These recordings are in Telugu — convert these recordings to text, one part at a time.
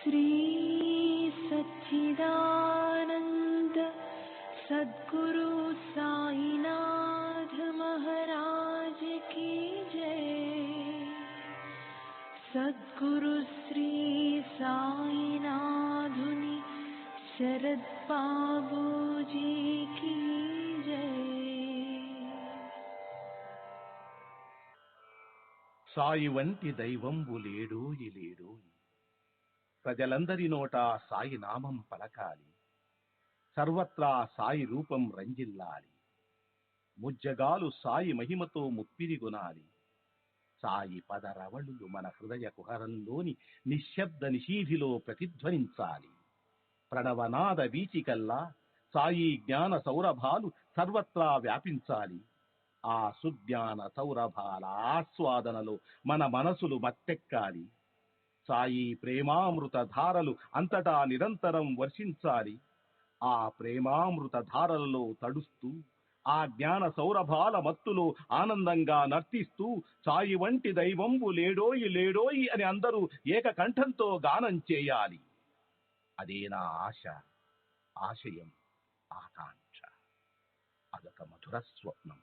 श्री सच्चिदानंद सद्गुरु साईनाथ महाराज की जय। सद्गुरु श्री साईनाथुनि शरद बाबूजी की जय। సాయి వంటి దైవంబు లేడోయి లేడోయి, ప్రజలందరి నోట సాయి నామం పలకాలి, సర్వత్రా సాయి రూపం రంజిల్లాలి, ముజ్జగాలు సాయి మహిమతో ముప్పిరిగొనాలి. సాయి పదరవళులు మన హృదయ కుహరంలోని నిశ్శబ్ద నిశీధిలో ప్రతిధ్వనించాలి. ప్రణవనాద వీచికల్లా సాయి జ్ఞాన సౌరభాలు సర్వత్రా వ్యాపించాలి. ఆ సుజ్ఞాన సౌరభాల ఆస్వాదనలో మన మనసులు మత్తెక్కాలి. సాయి ప్రేమామృత ధారలు అంతటా నిరంతరం వర్షించాలి. ఆ ప్రేమామృత ధారలలో తడుస్తూ, ఆ జ్ఞాన సౌరభాల మత్తులో ఆనందంగా నర్తిస్తూ సాయి వంటి దైవంబు లేడోయి లేడోయి అని అందరూ ఏకకంఠంతో గానం చేయాలి. అదే నా ఆశ, ఆశయం, ఆకాంక్ష. అదొక మధుర స్వప్నం.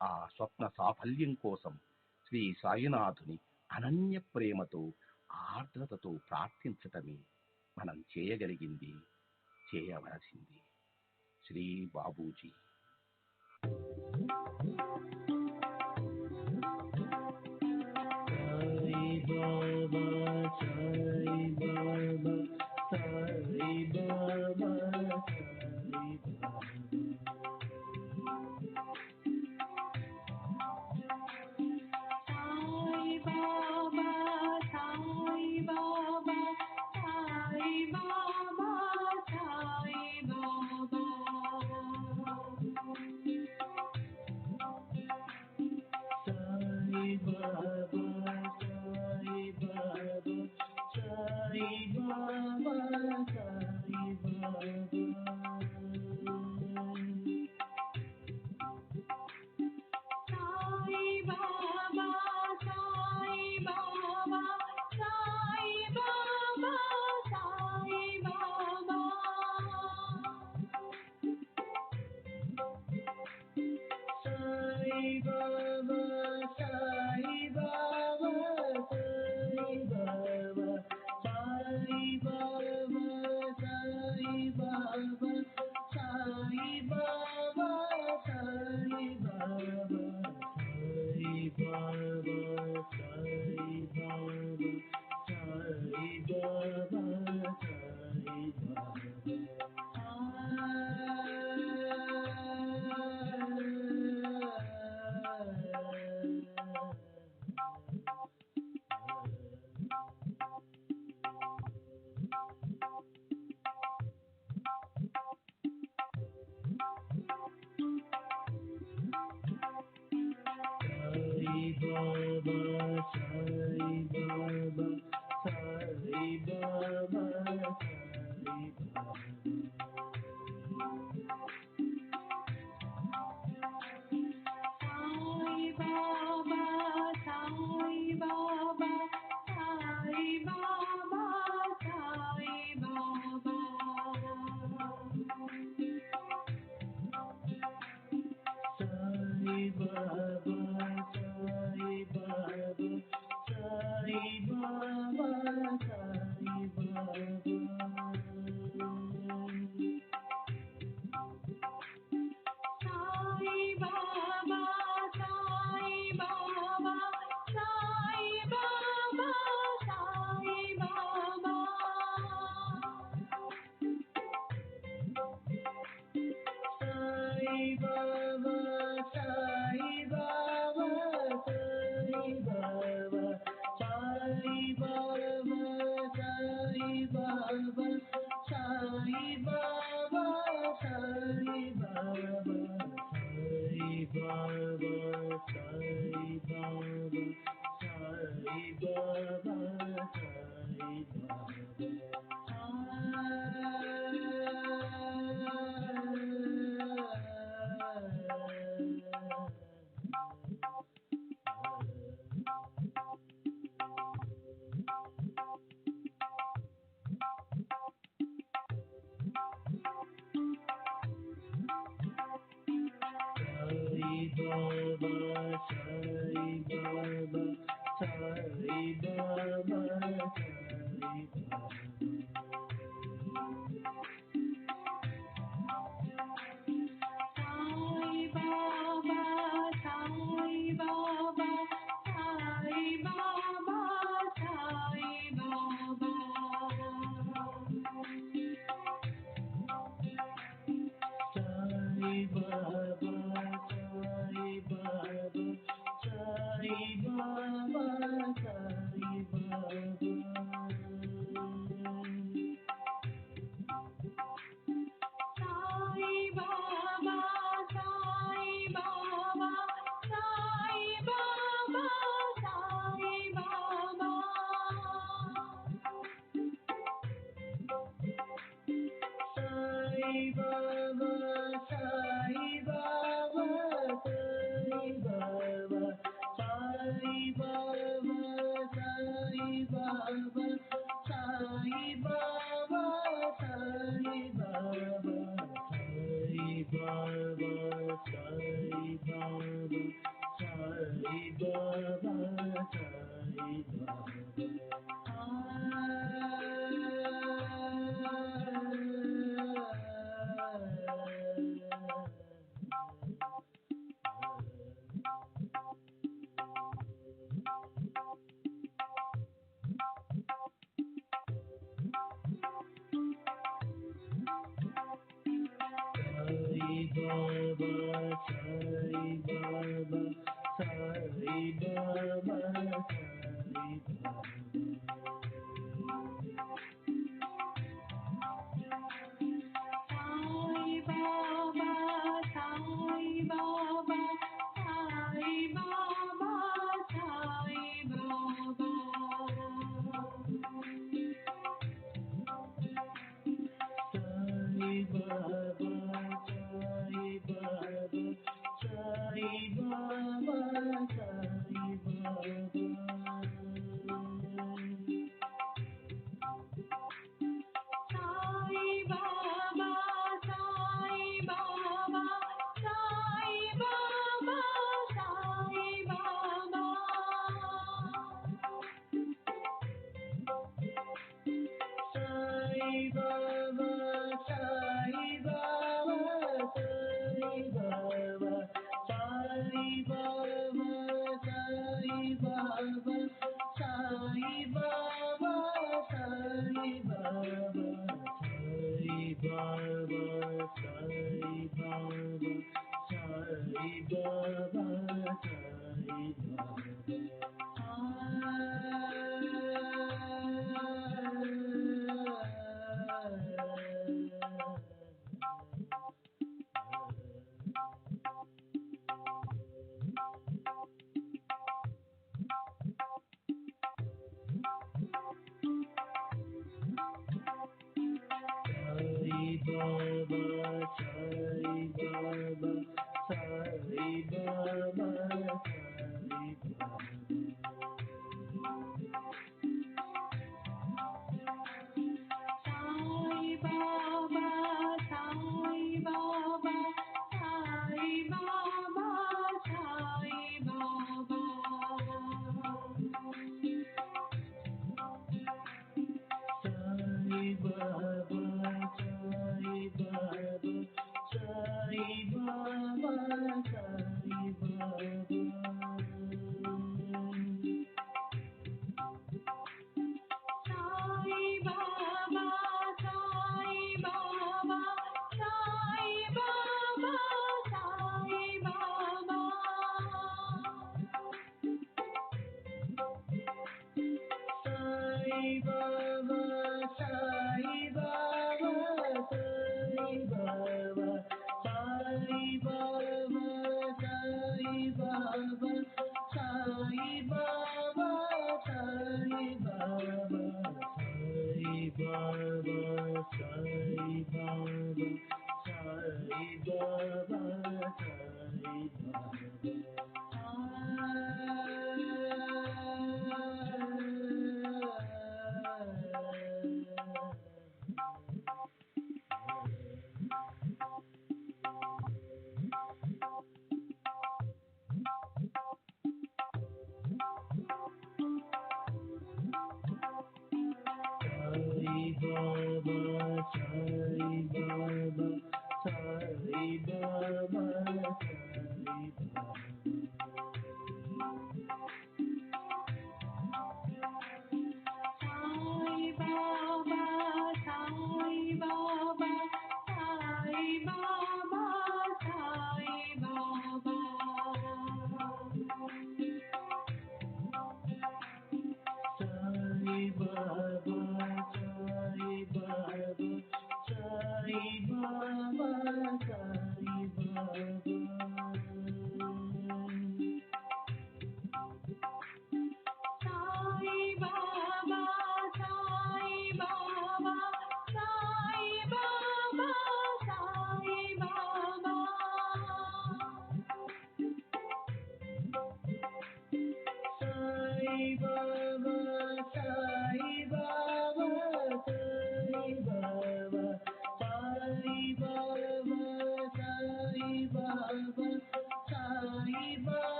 ఆ స్వప్న సాఫల్యం కోసం శ్రీ సాయినాథుని అనన్య ప్రేమతో, ఆర్ద్రతతో ప్రార్థించటమే మనం చేయగలిగింది, చేయవలసింది. Shri Babuji. Sai Baba, Sai Baba, Sai Baba, Sai Baba. Baba, Sai Baba, Sai Baba, Sai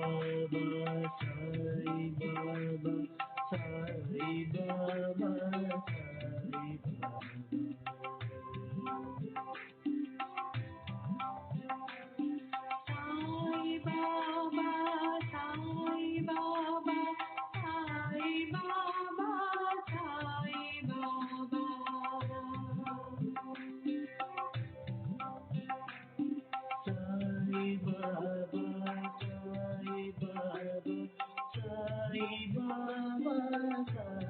Baba, Sai Baba, Sai Baba, Sai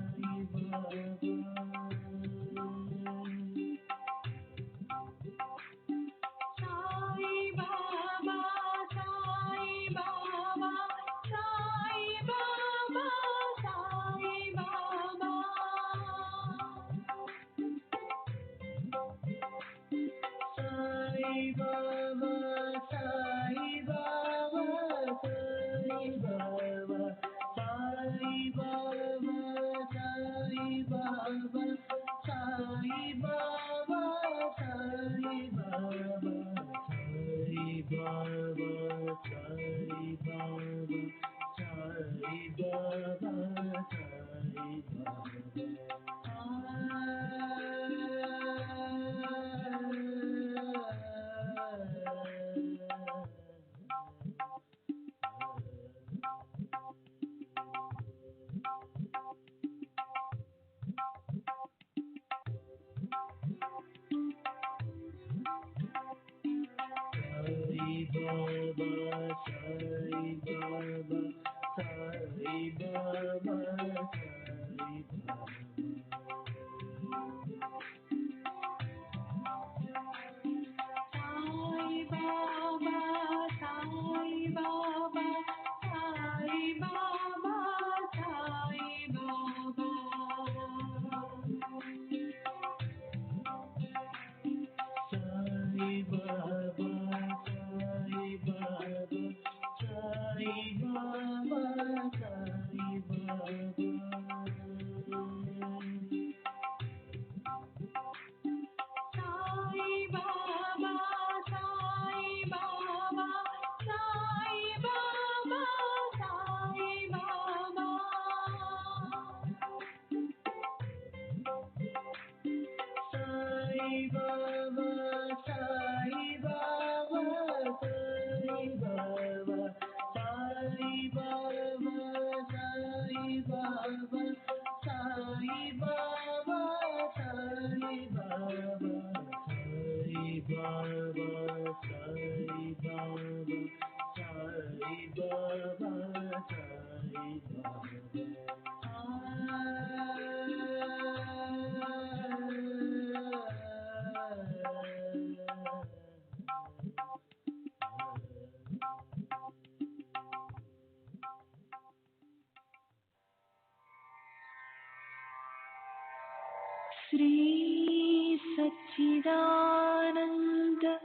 Shri सच्चिदानंद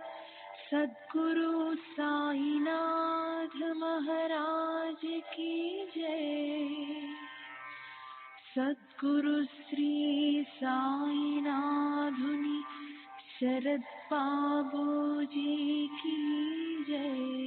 सद्गुरु साईनाथ महाराज की जय। सद्गुरु श्री साईनाथुनि शरद बाबूजी की जय।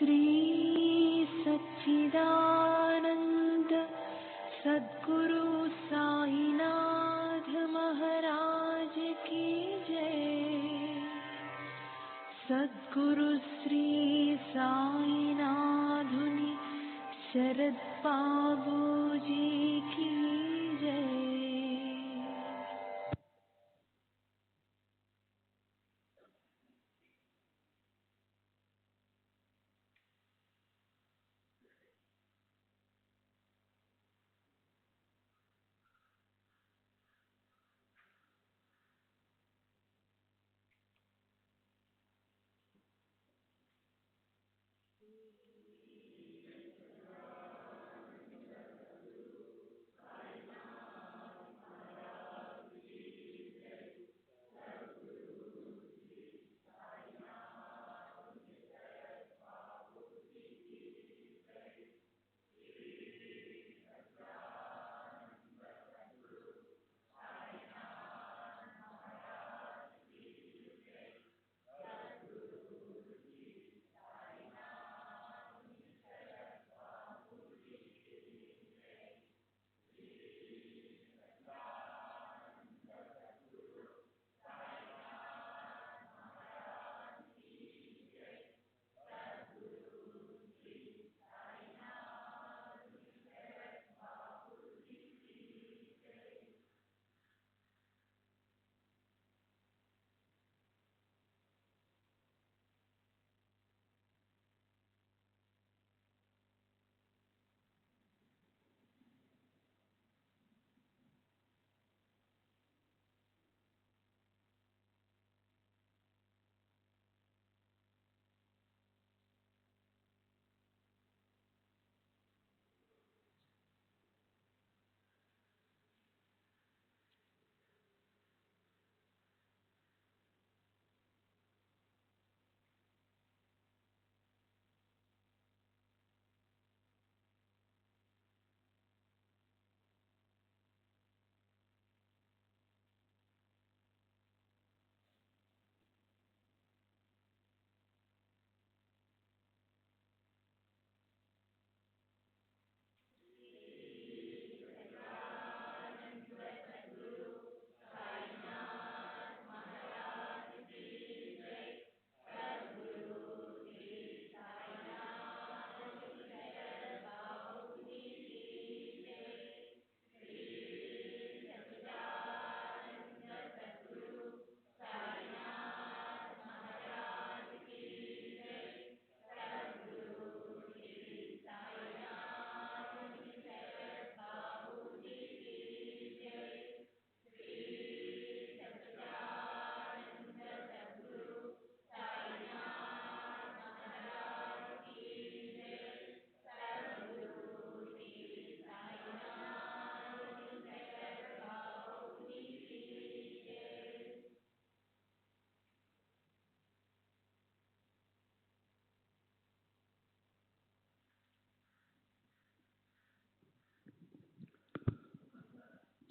श्री सच्चिदानंद सद्गुरु साईनाथ महाराज की जय। सद्गुरु श्री साईनाथुनि शरद बाबूजी की जय।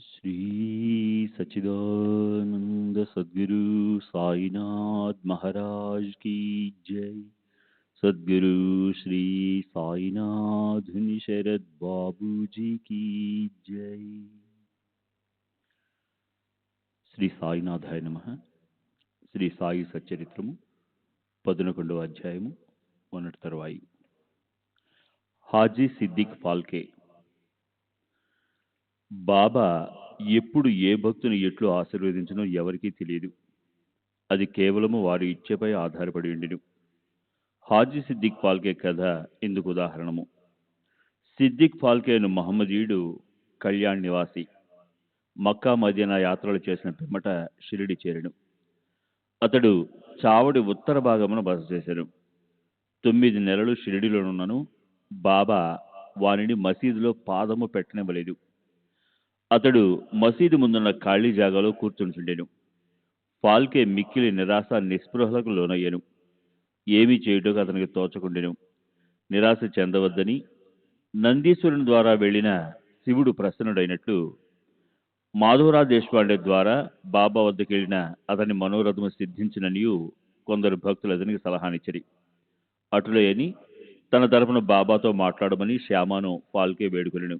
श्री सच्चिदानंद सद्गुरु साईनाथ महाराज की जय। सद्गुरु श्री साईनाथ शरद बाबूजी की जय। శ్రీ సాయినాథాయ నమః. శ్రీ సాయి సచ్చరిత్రము 11వ అధ్యాయము. మొన్నటి తరువాయి హాజీ సిద్దిక్ ఫాల్కే. బాబా ఎప్పుడు ఏ భక్తుని ఎట్లు ఆశీర్వదించనో ఎవరికీ తెలియదు. అది కేవలము వారి ఇచ్ఛపై ఆధారపడి ఉండెను. హాజీ సిద్దిక్ ఫాల్కే కథ ఇందుకు ఉదాహరణము. సిద్దిక్ ఫాల్కేను మహమ్మదీయుడు, కళ్యాణ్ నివాసి. మక్కా మదీనా యాత్రలు చేసిన పిమ్మట షిరిడి చేరెను. అతడు చావడి ఉత్తర భాగమున బస చేశాను. 9 నెలలు షిరిడిలోనున్నను బాబా వానిని మసీదులో పాదము పెట్టనివ్వలేదు. అతడు మసీదు ముందున్న ఖాళీ జాగాలో కూర్చుంటుండెను. ఫాల్కే మిక్కిలి నిరాశ నిస్పృహలకు లోనయ్యను. ఏమీ చేయుటకు అతనికి తోచకుండెను. నిరాశ చెందవద్దని నందీశ్వరుని ద్వారా వెళ్లిన శివుడు ప్రసన్నుడైనట్లు మాధవరావు దేశపాండే ద్వారా బాబా వద్దకు వెళ్లిన అతని మనోరథము సిద్ధించిననియు కొందరు భక్తులు అతనికి సలహానిచ్చిరి. అటులే అని తన తరపున బాబాతో మాట్లాడమని శ్యామను ఫాల్కే వేడుకొనెను.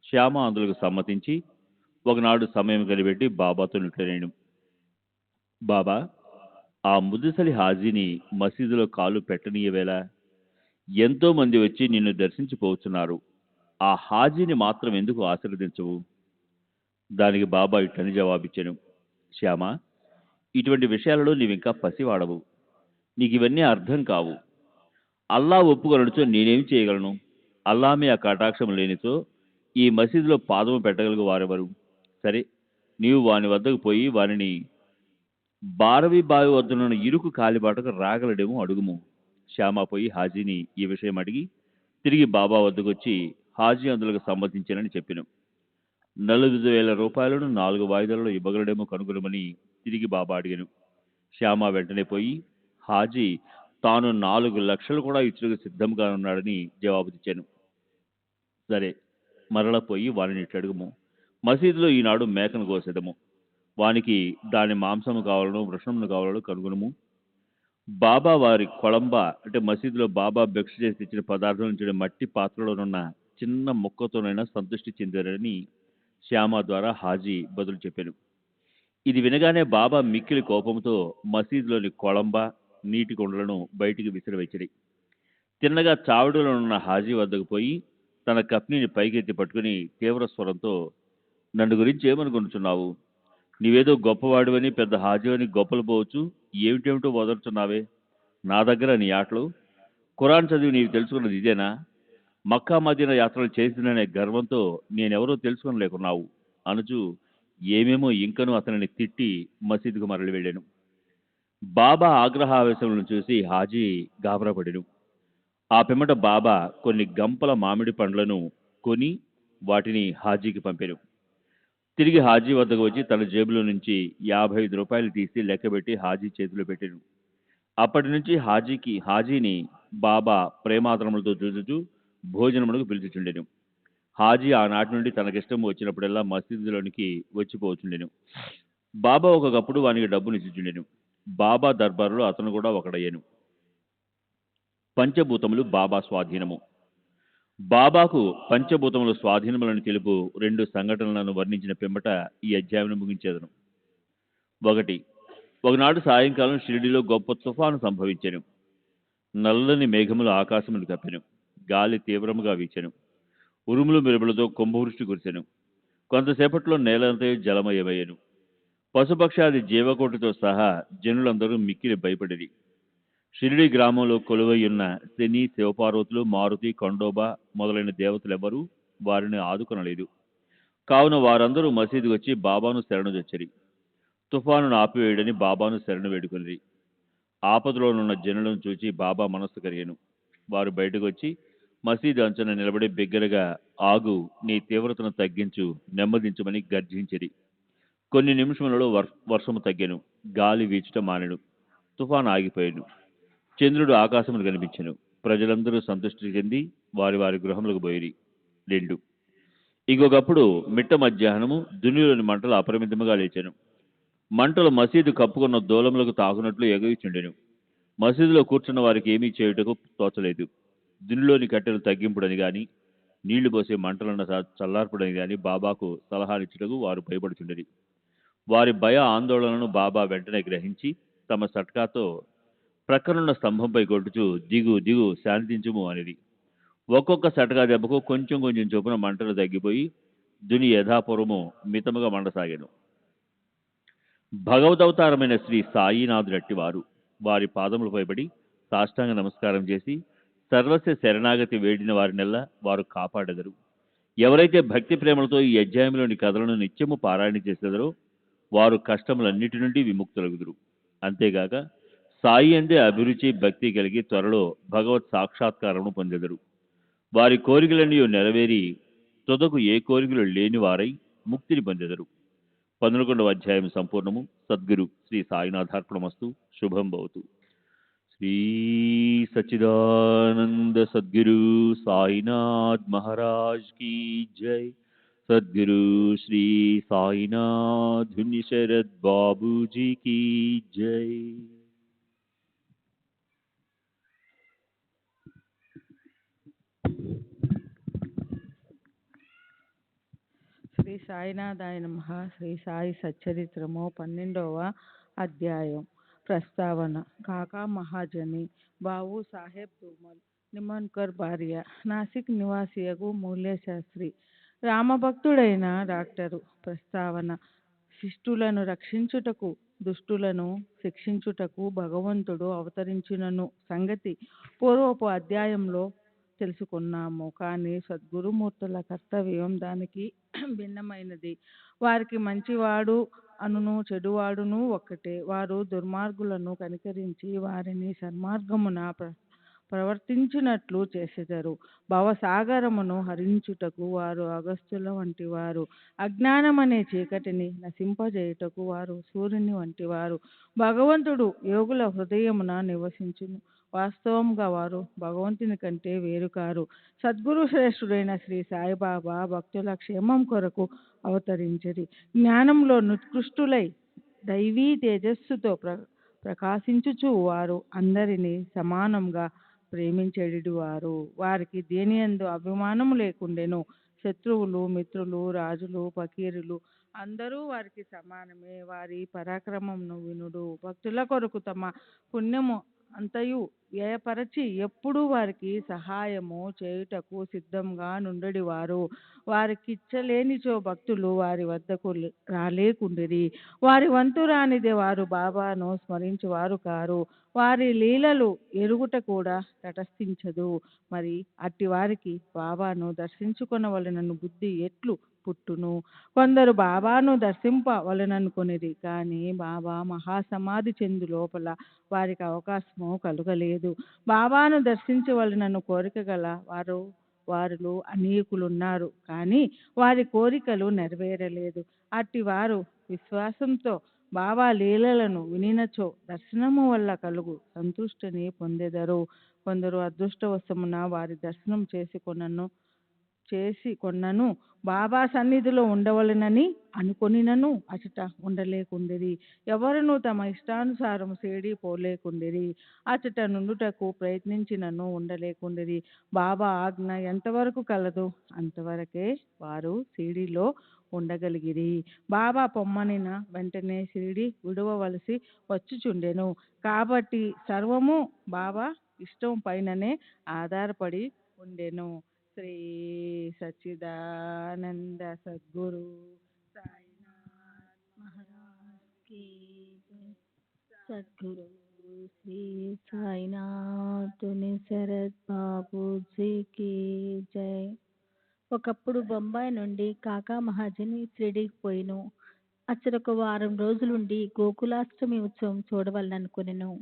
శ్యామ అందులకు సమ్మతించి ఒకనాడు సమయం కనిపెట్టి బాబాతో నిట్లనేను. బాబా, ఆ ముదుసలి హాజీని మసీదులో కాలు పెట్టనీయవేలా? ఎంతో మంది వచ్చి నిన్ను దర్శించిపోతున్నారు. ఆ హాజీని మాత్రం ఎందుకు ఆశీర్వదించవు? దానికి బాబా ఇట్లని జవాబిచ్చాను. శ్యామ, ఇటువంటి విషయాలలో నీవింకా పసివాడవు. నీకు ఇవన్నీ అర్థం కావు. అల్లా ఒప్పుకొనడుచో నేనేమి చేయగలను? అల్లామే ఆ కటాక్షం లేనిచో ఈ మసీదులో పాదము పెట్టగలిగే వారెవరు? సరే, నీవు వాని వద్దకు పోయి వారిని బారవి బావి వద్దనున్న ఇరుకు కాలిబాటకు రాగలడేమో అడుగుము. శ్యామ పోయి హాజీని ఈ విషయం అడిగి తిరిగి బాబా వద్దకు వచ్చి హాజీ అందులకు సమ్మతించానని చెప్పిన. 45,000 రూపాయలను 4 వాయిదాలలో ఇవ్వగలడేమో కనుగొనమని తిరిగి బాబా అడిగాను. శ్యామ వెంటనే పోయి హాజీ తాను 4 లక్షలు కూడా ఇచ్చుటకు సిద్ధంగా ఉన్నాడని జవాబునిచ్చాను. సరే, మరల పోయి వారిని ఇట్లడుగుము. మసీదులో ఈనాడు మేకను కోసేదము. వానికి దాని మాంసము కావాలను వృషణమును కావాలను కనుగొనము. బాబా వారి కొళంబ అంటే మసీదులో బాబా భిక్ష చేసి ఇచ్చిన పదార్థం నుంచి మట్టి పాత్రలోనున్న చిన్న ముక్కతోనైనా సంతృష్టి చెందారని శ్యామ ద్వారా హాజీ బదులు చెప్పాను. ఇది వినగానే బాబా మిక్కిలి కోపంతో మసీదులోని కొళంబ నీటి కుండలను బయటికి విసిరివెచ్చిరి. తిన్నగా చావిడిలో ఉన్న హాజీ వద్దకు పోయి తన కప్నీని పైకెత్తి పట్టుకుని తీవ్ర స్వరంతో, నన్ను గురించి ఏమనుకుంటున్నావు? నీవేదో గొప్పవాడివని పెద్ద హాజీవని గొప్పలు పోవచ్చు, ఏమిటేమిటో వదలుతున్నావే? నా దగ్గర నీ ఆటలు? ఖురాన్ చదివి నీవు తెలుసుకున్నది ఇదేనా? మక్కా మదీనా యాత్రలు చేసిననే గర్వంతో నేనెవరో తెలుసుకోలేకున్నావు అనుచు ఏమేమో ఇంకనూ అతనిని తిట్టి మసీదుకు మరలి వెళ్ళాను. బాబా ఆగ్రహావేశములను చూసి హాజీ గాబరాపడెను. ఆ పిమ్మట బాబా కొన్ని గంపల మామిడి పండ్లను కొని వాటిని హాజీకి పంపాను. తిరిగి హాజీ వద్దకు వచ్చి తన జేబులో నుంచి 55 రూపాయలు తీసి లెక్కబెట్టి హాజీ చేతిలో పెట్టాను. అప్పటి నుంచి హాజీని బాబా ప్రేమాదరములతో చూచుచూ భోజనమునకు పిలుచుచుండెను. హాజీ ఆనాటి నుండి తనకిష్టం వచ్చినప్పుడల్లా మసీదులోనికి వచ్చిపోవచ్చుండెను. బాబా ఒకప్పుడు వానికి డబ్బునిచ్చుచుండెను. బాబా దర్బారులో అతను కూడా ఒకడయ్యాను. పంచభూతములు బాబా స్వాధీనము. బాబాకు పంచభూతముల స్వాధీనములను తెలుపు 2 సంఘటనలను వర్ణించిన పిమ్మట ఈ అధ్యాయం ముగించేదను. 1. ఒకనాడు సాయంకాలం షిరిడిలో గొప్ప తుఫాను సంభవించెను. నల్లని మేఘములు ఆకాశమును కప్పెను. గాలి తీవ్రముగా వీచెను. ఉరుములు మెరుపులతో కుంభవృష్టి కురిసెను. కొంతసేపట్లో నేలంతా జలమయమయ్యెను. పశుపక్షాది జీవకోటితో సహా జనులందరూ మిక్కిలి భయపడిరి. షిరిడి గ్రామంలో కొలువైయున్న శని, శివపార్వతులు, మారుతి, ఖండోబా మొదలైన దేవతలెవ్వరూ వారిని ఆదుకొనలేదు. కావున వారందరూ మసీదుకు వచ్చి బాబాను శరణుజొచ్చిరి. తుఫానును ఆపివేయడని బాబాను శరణు వేడుకొనిరి. ఆపదలోనున్న జనులను చూచి బాబా మనస్సు కరిగెను. వారు బయటకు వచ్చి మసీదు అంచున నిలబడి బిగ్గరగా, ఆగు, నీ తీవ్రతను తగ్గించు, నెమ్మదించమని గర్జించిరి. కొన్ని నిమిషములలో వర్షము తగ్గెను. గాలి వీచుట మానెను. తుఫాను ఆగిపోయాను. చంద్రుడు ఆకాశమును కనిపించెను. ప్రజలందరూ సంతృష్టి చెంది వారి వారి గృహములకు పోయిరి. 2. ఇంకొకప్పుడు మిట్ట మధ్యాహ్నము దునిలోని మంటలు అపరిమితముగా లేచెను. మంటలు మసీదు కప్పుకున్న దూలములకు తాకునట్లు ఎగవిచుండెను. మసీదులో కూర్చున్న వారికి ఏమీ చేయుటకు తోచలేదు. దునిలోని కట్టెలు తగ్గింపుడని గాని నీళ్లు పోసే మంటలను చల్లార్పుడని గాని బాబాకు సలహాలిచ్చుటకు వారు భయపడుచుండిరి. వారి భయ ఆందోళనను బాబా వెంటనే గ్రహించి తమ సట్కాతో ప్రక్కనున్న స్తంభంపై కొట్టుచు, దిగు దిగు, శాంతించుము అనేది. ఒక్కొక్క సటకా దెబ్బకు కొంచెం కొంచెం చొప్పున మంటలు తగ్గిపోయి దుని యథాపూర్వము మితముగా మండసాగాను. భగవదవతారమైన శ్రీ సాయినాథుడట్టి వారు వారి పాదములపై పడి సాష్టాంగ నమస్కారం చేసి సర్వస్వ శరణాగతి వేడిన వారినెల్లా వారు కాపాడెదరు. ఎవరైతే భక్తి ప్రేమలతో ఈ అధ్యాయంలోని కథలను నిత్యము పారాయణ చేసేదరో వారు కష్టములన్నిటి నుండి విముక్తులగుదురు. అంతేగాక సాయి అందే అభిరుచి, భక్తి కలిగి త్వరలో భగవత్ సాక్షాత్కారము పొందెదరు. వారి కోరికలన్నీ నెరవేరి తుదకు ఏ కోరికలు లేని వారై ముక్తిని పొందెదరు. 11వ అధ్యాయం సంపూర్ణము. సద్గురు శ్రీ సాయినాథార్పణమస్తు. శుభం భవతు. శ్రీ సచ్చిదానంద సద్గురు సాయినాథ్ మహారాజ్ की जय. सद्गुरु श्री साईनाथ शरद बाबू जी की जय. శ్రీ సాయినాథాయ నమః. శ్రీ సాయి సచ్చరిత్రము 12వ అధ్యాయం. ప్రస్తావన. కాకా మహాజని బావు సాహెబ్ ధూమల్ నిమన్కర్ భార్య, నాసిక్ నివాసియగు మూల్య శాస్త్రి, రామభక్తుడైన డాక్టరు. ప్రస్తావన. శిష్టులను రక్షించుటకు, దుష్టులను శిక్షించుటకు భగవంతుడు అవతరించినను సంగతి పూర్వపు అధ్యాయంలో తెలుసుకున్నాము. కానీ సద్గురుమూర్తుల కర్తవ్యం దానికి భిన్నమైనది. వారికి మంచివాడు అనును చెడువాడును ఒక్కటే. వారు దుర్మార్గులను కనికరించి వారిని సన్మార్గమున ప్రవర్తించినట్లు చేసెదరు. భవసాగరమును హరించుటకు వారు అగస్త్యుల వంటి వారు. అజ్ఞానమనే చీకటిని నశింపజేయుటకు వారు సూర్యుని వంటి వారు. భగవంతుడు యోగుల హృదయమున నివసించును. వాస్తవంగా వారు భగవంతుని కంటే వేరు కారు. సద్గురు శ్రేష్ఠుడైన శ్రీ సాయిబాబా భక్తుల క్షేమం కొరకు అవతరించిరి. జ్ఞానంలో నికృష్టులై దైవీ తేజస్సుతో ప్రకాశించుచు వారు అందరినీ సమానంగా ప్రేమించెడి వారు. వారికి దేనియందు అభిమానము లేకుండెను. శత్రువులు, మిత్రులు, రాజులు, ఫకీరులు అందరూ వారికి సమానమే. వారి పరాక్రమమును వినుడు. భక్తుల కొరకు తమ పుణ్యము అంతయు వ్యయపరచి ఎప్పుడూ వారికి సహాయము చేయుటకు సిద్ధంగా నుండెడివారు. వారికిచ్చలేనిచో భక్తులు వారి వద్దకు రాలేకుండిరి. వారి వంతు రానిదే వారు బాబాను స్మరించువారు కారు. వారి లీలలు ఎరుగుట కూడా తటస్థించదు. మరి అట్టి వారికి బాబాను దర్శించుకొనవలెనను బుద్ధి ఎట్లు పుట్టును? కొందరు బాబాను దర్శింపవలెననుకొనిరి, కానీ బాబా మహాసమాధి చెందు లోపల వారికి అవకాశము కలుగలేదు. బాబాను దర్శించవలెనను కోరిక గల వారులు అనేకులున్నారు, కానీ వారి కోరికలు నెరవేరలేదు. అట్టి వారు విశ్వాసంతో బాబా లీలలను వినినచో దర్శనము వల్ల కలుగు సంతృష్టిని పొందెదరు. కొందరు అదృష్టవశమున వారి దర్శనం చేసుకొన్నను బాబా సన్నిధిలో ఉండవలెనని అనుకొనినను అచట ఉండలేకుండిరి. ఎవరును తమ ఇష్టానుసారం షిరిడీ పోలేకుండిరి. అచట నుండుటకు ప్రయత్నించినను ఉండలేకుండిరి. బాబా ఆజ్ఞ ఎంతవరకు కలదో అంతవరకే వారు షిరిడీలో ఉండగలిగిరి. బాబా పొమ్మనిన వెంటనే షిరిడీ విడవవలసి వచ్చుచుండెను. కాబట్టి సర్వము బాబా ఇష్టం పైననే ఆధారపడి ఉండెను. శ్రీ సచ్చిదానంద సద్గురు సాయినాథ్ మహారాజ్ కీ జై. సద్గురు శ్రీ సాయినాథుని శరత్ బాబూజీకి జై. ఒకప్పుడు బొంబాయి నుండి కాకా మహాజని షిరిడీకి పోయిను. అచ్చడొక వారం రోజులుండి గోకులాష్టమి ఉత్సవం చూడవలననుకొనెను.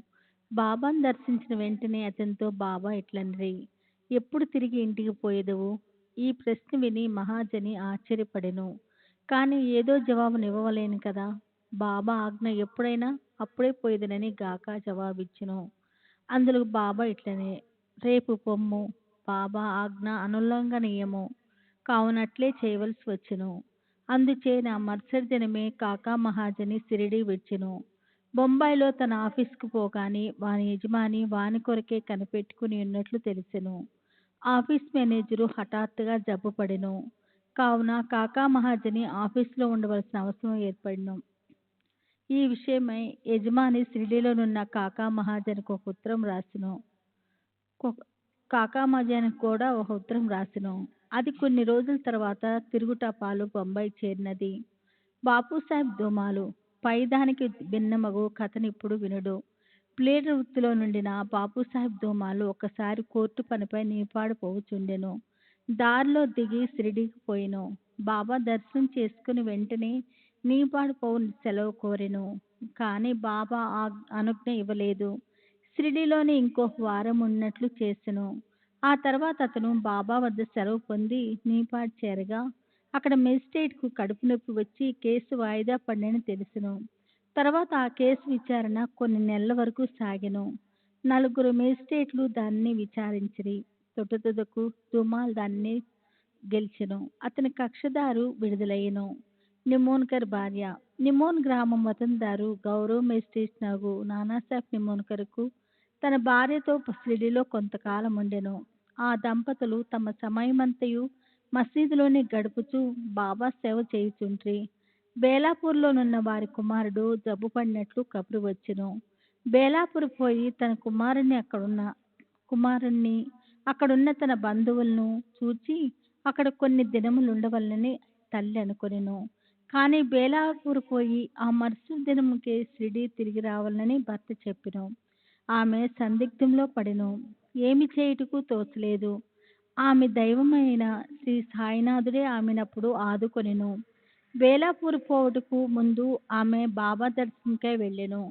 బాబాను దర్శించిన వెంటనే అతనితో బాబా ఇట్లనిరి, ఎప్పుడు తిరిగి ఇంటికి పోయేదవు? ఈ ప్రశ్న విని మహాజని ఆశ్చర్యపడెను. కానీ ఏదో జవాబునివ్వవలేను కదా. బాబా ఆజ్ఞ ఎప్పుడైనా అప్పుడే పోయేదనని గాక జవాబిచ్చెను. అందులో బాబా ఇట్లనే, రేపు పొమ్ము. బాబా ఆజ్ఞ అనుల్లంఘనీయము కావునట్లే చేయవలసి వచ్చెను. అందుచేన మరుసటి దినమే కాకా మహాజని షిరిడీ విడిచెను. బొంబాయిలో తన ఆఫీసుకు పోగానే వాని యజమాని వాని కొరకే కనిపెట్టుకుని ఉన్నట్లు తెలిసెను. ఆఫీస్ మేనేజరు హఠాత్తుగా జబ్బుపడెను. కావున కాకా మహాజని ఆఫీసులో ఉండవలసిన అవసరం ఏర్పడెను. ఈ విషయమై యజమాని షిరిడీలోనున్న కాకా మహాజనికి ఒక ఉత్తరం రాసెను. కాకా మహాజనికి కూడా ఒక ఉత్తరం రాసెను. అది కొన్ని రోజుల తర్వాత తిరుగుటపాలు బొంబాయి చేరినది. బాపూసాహెబ్ ధూమాలు పైదానికి భిన్నమగు కథనిప్పుడు వినుడు. ప్లేడర్ వృత్తిలో నుండిన బాపూసాహెబ్ ధూమాలు ఒకసారి కోర్టు పనిపై నీపాడు పోవుచుండెను. దారిలో దిగి షిరిడీకి పోయెను. బాబా దర్శనం చేసుకుని వెంటనే నీపాడు పోవు సెలవు కోరెను. కానీ బాబా అనుజ్ఞ ఇవ్వలేదు. షిరిడీలోనే ఇంకో వారం ఉన్నట్లు చేసెను. ఆ తర్వాత అతను బాబా వద్ద సెలవు పొంది నీపాడు చేరగా అక్కడ మెజిస్ట్రేట్కు కడుపు నొప్పి వచ్చి కేసు వాయిదా పడినని తెలిసెను. తర్వాత ఆ కేసు విచారణ కొన్ని నెలల వరకు సాగెను. 4 మెజిస్ట్రేట్లు దానిని విచారించిరి. తుదకు ధూమాల్ దానిని గెలిచెను. అతని కక్షదారు విడుదలయ్యెను. నిమోన్కర్ భార్య. నిమోన్ గ్రామం వతందారు గౌరవ మెజిస్ట్రేట్ నగు నానాసాహెబ్ నిమోన్కర్కు తన భార్యతో షిరిడీలో కొంతకాలం ఉండెను. ఆ దంపతులు తమ సమయమంతయు మసీదులోనే గడుపుచూ బాబా సేవ చేయుచుండ్రి. బేలాపూర్లోనున్న వారి కుమారుడు జబ్బు పడినట్లు కబురు వచ్చెను. బేలాపూర్ పోయి తన కుమారుణ్ణి అక్కడున్న తన బంధువులను చూచి అక్కడ కొన్ని దినములుండవలనని తల్లి అనుకొనెను. కానీ బేలాపూర్ పోయి ఆ మరుసటి దినముకే షిరిడీ తిరిగి రావాలని భర్త చెప్పెను. ఆమె సందిగ్ధంలో పడెను. ఏమి చేయుటకు తోచలేదు. ఆమె దైవమైన శ్రీ సాయినాథుడే ఆమెనప్పుడు ఆదుకొనెను. బేలాపూర్ పోవుటకు ముందు ఆమె బాబా దర్శనంకై వెళ్ళెను.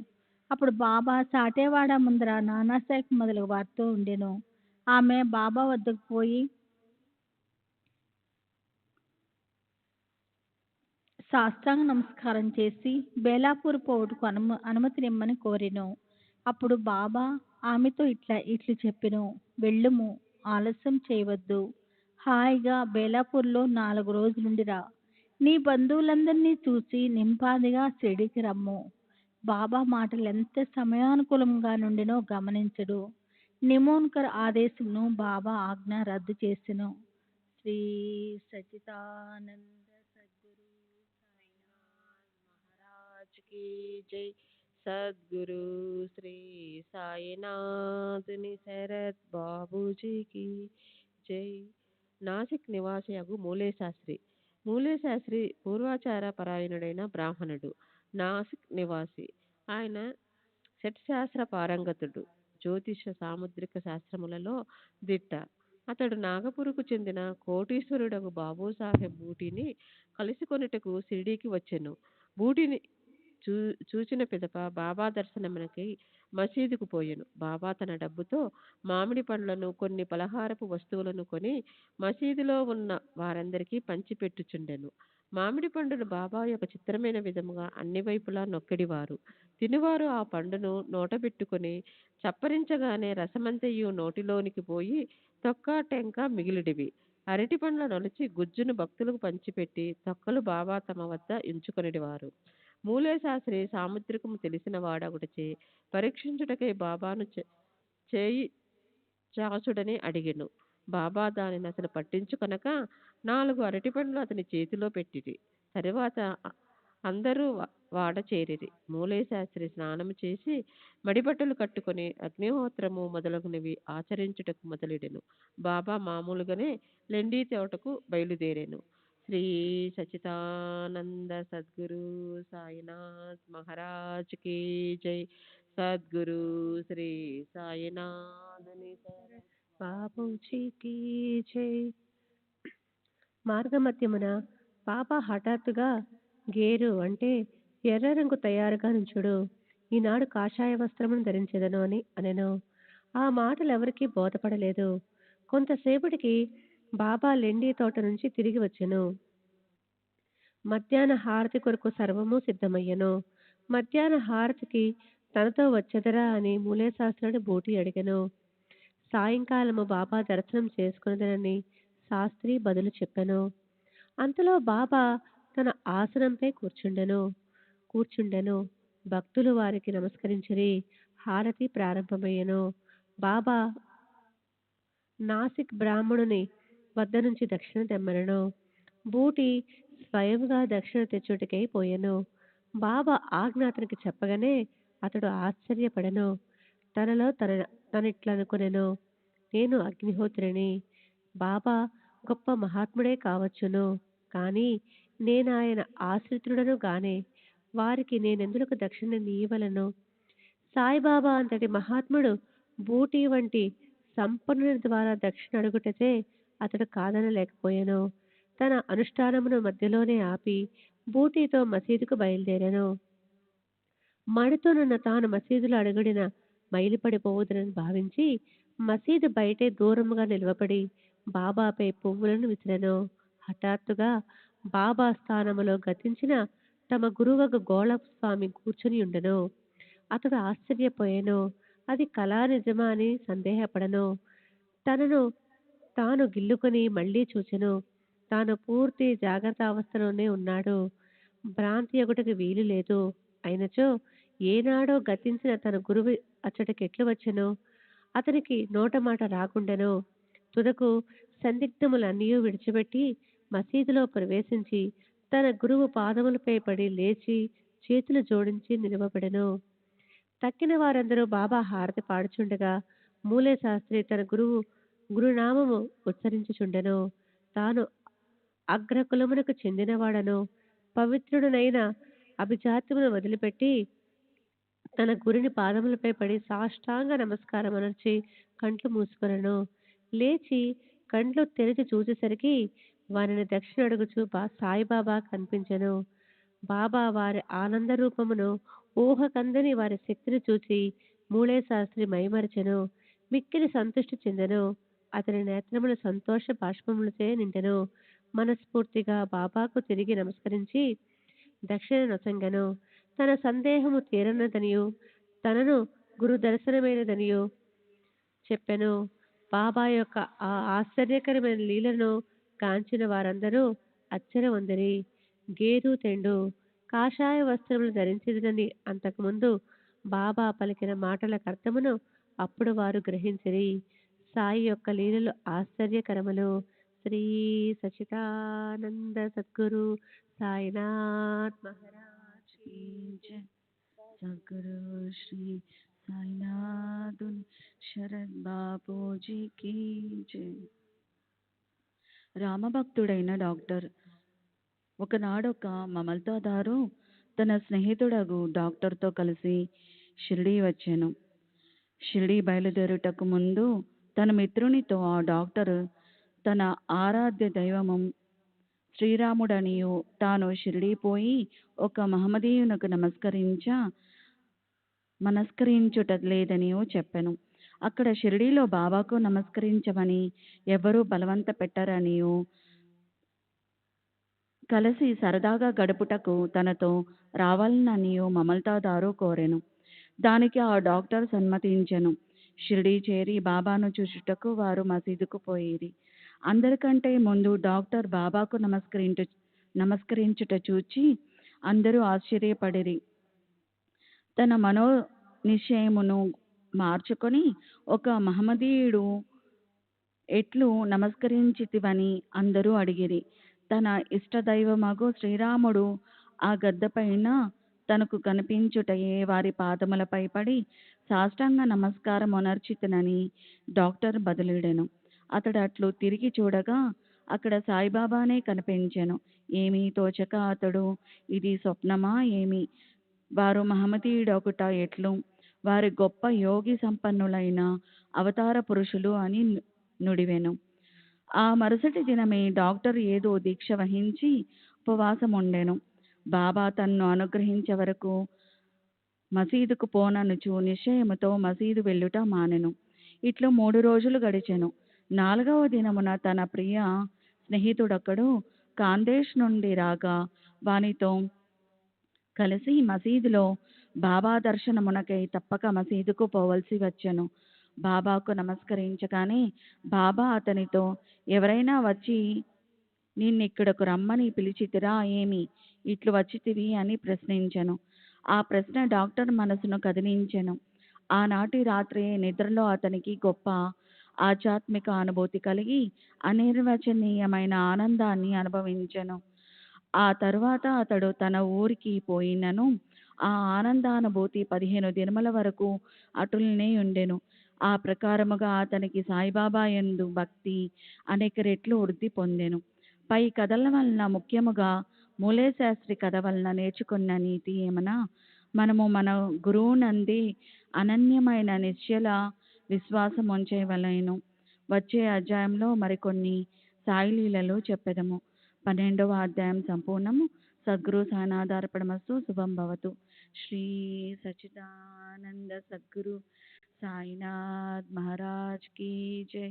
అప్పుడు బాబా సాటేవాడ ముందర నానాసాహెబ్ మొదలగు వారితో ఉండెను. ఆమె బాబా వద్దకు పోయి సాష్టాంగ నమస్కారం చేసి బేలాపూర్ పోవుటకు అనుమతినిమ్మని కోరెను. అప్పుడు బాబా ఆమెతో ఇట్లు చెప్పెను. వెళ్ళుము, ఆలస్యం చేయవద్దు. హాయిగా బేలాపూర్లో 4 రోజులుండిరా. నీ బంధువులందరినీ చూసి నింపాదిగా షిరిడీకి రమ్ము. బాబా మాటలు ఎంత సమయానుకూలంగా నుండినో గమనించడు. నిమోన్కర్ ఆదేశమును బాబా ఆజ్ఞ రద్దు చేసెను. శ్రీ సచిదానంద సద్గురు సాయినాథ్ మహారాజ్ की जय. సద్గురు శ్రీ సాయినాథుని శరత్ బాబూజీకి జై. నాసిక్ నివాసియగు మూలేశాస్త్రి. మూలేశాస్త్రి పూర్వాచార పరాయణుడైన బ్రాహ్మణుడు. నాసిక్ నివాసి. ఆయన షట్శాస్త్ర పారంగతుడు. జ్యోతిష సాముద్రిక శాస్త్రములలో దిట్ట. అతడు నాగపూర్కు చెందిన కోటీశ్వరుడగు బాబూసాహెబ్ బూటీని కలుసుకొనుటకు షిరిడీకి వచ్చెను. బూటీని చూచిన పిదప బాబా దర్శనమునకై మసీదుకు పోయెను. బాబా తన డబ్బుతో మామిడి పండ్లను కొన్ని పలహారపు వస్తువులను కొని మసీదులో ఉన్న వారందరికీ పంచిపెట్టుచుండెను. మామిడి పండును బాబా యొక్క చిత్రమైన విధముగా అన్ని వైపులా నొక్కెడివారు. తినువారు ఆ పండును నోటబెట్టుకుని చప్పరించగానే రసమంతయు నోటిలోనికి పోయి తొక్క టెంక మిగిలిడివి. అరటి పండ్ల నొలిచి గుజ్జును భక్తులకు పంచిపెట్టి తొక్కలు బాబా తమ వద్ద ఉంచుకొనిడివారు. మూలేశాస్త్రి సాముద్రికము తెలిసిన వాడగుటచే పరీక్షించుటకై బాబాను చేయి చాచుడని అడిగెను. బాబా దానిని అసలు పట్టించుకొనక 4 అరటిపండ్లు అతని చేతిలో పెట్టిరి. తరువాత అందరూ వాడ చేరిరి. మూలేశాస్త్రి స్నానము చేసి మడిబట్టలు కట్టుకొని అగ్నిహోత్రము మొదలగునవి ఆచరించుటకు మొదలెడెను. బాబా మామూలుగానే లెండి తోటకు బయలుదేరెను. శ్రీ సచిదానంద సద్గురు సాయినాథ్ మహారాజ్ की జై. సద్గురు శ్రీ సాయినాథుని బాబూజీకి జై. మార్గమధ్యమున బాబా హఠాత్తుగా గేరు అంటే ఎర్ర రంగు తయారుగా నుంచుడు. ఈనాడు కాషాయ వస్త్రమును ధరించెదను అని అనెను. ఆ మాటలు ఎవరికీ బోధపడలేదు. కొంతసేపటికి బాబా లెండి తోట నుంచి తిరిగి వచ్చెను. మధ్యాహ్న హారతి కొరకు సర్వము సిద్ధమయ్యెను. మధ్యాహ్న హారతికి తనతో వచ్చెదరా అని మూలేశాస్త్రుని బూటి అడిగెను. సాయంకాలము బాబా దర్శనం చేసుకున్నదనని శాస్త్రి బదులు చెప్పెను. అంతలో బాబా తన ఆసనంపై కూర్చుండెను. భక్తులు వారికి నమస్కరించిరి. హారతి ప్రారంభమయ్యెను. బాబా నాసిక్ బ్రాహ్మణుని వద్ద నుంచి దక్షిణ తెమ్మనెను. బూటి స్వయంగా దక్షిణ తెచ్చుటకై పోయెను. బాబా ఆజ్ఞ అతనికి చెప్పగానే అతడు ఆశ్చర్యపడెను. తనలో తనిట్లనుకొనెను, నేను అగ్నిహోత్రిని. బాబా గొప్ప మహాత్ముడే కావచ్చును, కానీ నేనాయన ఆశ్రితుడను గానే వారికి నేనెందులకు దక్షిణ నీయవలను? సాయిబాబా అంతటి మహాత్ముడు బూటి వంటి సంపన్నుని ద్వారా దక్షిణ అడుగుటచే అతడు కాదనలేకపోయాను. తన అనుష్ఠానమును మధ్యలోనే ఆపి బూటీతో మసీదుకు బయలుదేరాను. మడితోనున్న తాను మసీదులో అడుగుడిన మైలిపడిపోవుదనని భావించి మసీదు బయటే దూరముగా నిలవబడి బాబాపై పువ్వులను విసిరెను. హఠాత్తుగా బాబా స్థానములో గతించిన తమ గురువగు గోళస్వామి కూర్చుని ఉండెను. అతడు ఆశ్చర్యపోయాను. అది కళా నిజమా అని సందేహపడను. తనను తాను గిల్లుకొని మళ్లీ చూచెను. తాను పూర్తి జాగ్రత్తావస్థలోనే ఉన్నాడు. భ్రాంతి ఒకటికి వీలు లేదు. అయినచో ఏనాడో గతించిన తన గురువు అచ్చటికి ఎట్లు వచ్చెను? అతనికి నోటమాట రాకుండెను. తుదకు సందిగ్ధములన్నీ విడిచిపెట్టి మసీదులో ప్రవేశించి తన గురువు పాదములపై పడి లేచి చేతులు జోడించి నిలవబడెను. తక్కిన వారందరూ బాబా హారతి పాడుచుండగా మూలే శాస్త్రి తన గురునామము ఉచ్చరించుచుండెను. తాను అగ్రకులమునకు చెందినవాడను, పవిత్రుడనైన అభిజాత్యమును వదిలిపెట్టి తన గురుని పాదములపై పడి సాష్టాంగ నమస్కారమనర్చి కంట్లు మూసుకొనెను. లేచి కండ్లు తెరిచి చూసేసరికి వారిని దక్షిణ అడుగుచు సాయిబాబా కనిపించెను. బాబా వారి ఆనంద రూపమును, ఊహకందని వారి శక్తిని చూచి మూలే శాస్త్రి మైమరచెను. మిక్కిలి సంతృష్టి చెందెను. అతని నేత్రములు సంతోష బాష్పములచే నిండెను. మనస్ఫూర్తిగా బాబాకు తిరిగి నమస్కరించి దక్షిణ నొసంగెను. తన సందేహము తీరనదనియు తనను గురు దర్శనమైనదనియు చెప్పెను. బాబా యొక్క ఆ ఆశ్చర్యకరమైన లీలను కాంచిన వారందరూ అచ్చరవందరి. గేరు తెండు కాషాయ వస్త్రములు ధరించిదని అంతకుముందు బాబా పలికిన మాటలకు అర్థమును అప్పుడు వారు గ్రహించిరి. సాయి యొక్క లీలలు ఆశ్చర్యకరములు. శ్రీ సచిదానంద సద్గురు సాయినాథ్ మహారాజ్ की जय। सद्गुरु श्री साईनाथ शरद बापू जी की जय। రామభక్తుడైన డాక్టర్. ఒకనాడొక మమల్తాదారు తన స్నేహితుడగు డాక్టర్తో కలిసి షిరిడీ వచ్చాను. షిరిడీ బయలుదేరుటకు ముందు తన మిత్రునితో ఆ డాక్టర్ తన ఆరాధ్య దైవము శ్రీరాముడనియు తాను షిరిడీ పోయి ఒక మహమ్మదీయునకు నమస్కరించుట లేదనియు చెప్పెను. అక్కడ షిరిడీలో బాబాకు నమస్కరించమని ఎవరూ బలవంత పెట్టరనియు కలిసి సరదాగా గడుపుటకు తనతో రావాలననియు మమల్తాదారు కోరెను. దానికి ఆ డాక్టర్ సమ్మతించెను. షిరిడీ చేరి బాబాను చూచుటకు వారు మసీదుకు పోయిరి. అందరికంటే ముందు డాక్టర్ బాబాకు నమస్కరించుట చూచి అందరూ ఆశ్చర్యపడిరి. తన మనో నిశ్చయమును మార్చుకొని ఒక మహమ్మదీయుడు ఎట్లు నమస్కరించితివని అందరూ అడిగిరి. తన ఇష్టదైవమగు శ్రీరాముడు ఆ గద్దెపైన తనకు కనిపించుటయే వారి పాదములపై పడి సాష్టాంగ నమస్కారమునర్చితినని డాక్టర్ బదులిడెను. అతడు అట్లు తిరిగి చూడగా అక్కడ సాయిబాబానే కనిపించెను. ఏమీ తోచక అతడు ఇది స్వప్నమా ఏమి, వారు మహమ్మదీయుడొకట ఎట్లు, వారి గొప్ప యోగి సంపన్నులైన అవతార పురుషులు అని నుడివెను. ఆ మరుసటి దినమే డాక్టర్ ఏదో దీక్ష వహించి ఉపవాసం ఉండెను. బాబా తన్ను అనుగ్రహించే వరకు మసీదుకు పోననుచు నిశ్చయముతో మసీదు వెళ్ళుట మానెను. ఇట్లు 3 రోజులు గడిచెను. 4వ దినమున తన ప్రియ స్నేహితుడొకడు కాందేశ్ నుండి రాగా వానితో కలిసి మసీదులో బాబా దర్శనమునకై తప్పక మసీదుకు పోవలసి వచ్చెను. బాబాకు నమస్కరించగానే బాబా అతనితో ఎవరైనా వచ్చి నిన్నిక్కడకు రమ్మని పిలిచితిరా ఏమి, ఇట్లు వచ్చితివి అని ప్రశ్నించెను. ఆ ప్రశ్న డాక్టర్ మనసును కదిలించెను. ఆనాటి రాత్రి నిద్రలో అతనికి గొప్ప ఆధ్యాత్మిక అనుభూతి కలిగి అనిర్వచనీయమైన ఆనందాన్ని అనుభవించెను. ఆ తరువాత అతడు తన ఊరికి పోయినను ఆ ఆనందానుభూతి 15 దినముల వరకు అటులనే ఉండెను. ఆ ప్రకారముగా అతనికి సాయిబాబా యందు భక్తి అనేక రెట్లు వృద్ధి పొందెను. పై కథల వలన ముఖ్యముగా మూలే శాస్త్రి కథ వలన నేర్చుకున్న నీతి ఏమనా, మనము మన గురువునందే అనన్యమైన నిశ్చల విశ్వాసం ఉంచవలెను. వచ్చే అధ్యాయంలో మరికొన్ని సాయిలీలలు చెప్పెదము. 12వ అధ్యాయం సంపూర్ణము. సద్గురు సాయినాథార్పణమస్తు. శుభం భవతు. శ్రీ సచిదానంద సద్గురు సాయినాథ్ మహారాజ్ की जय।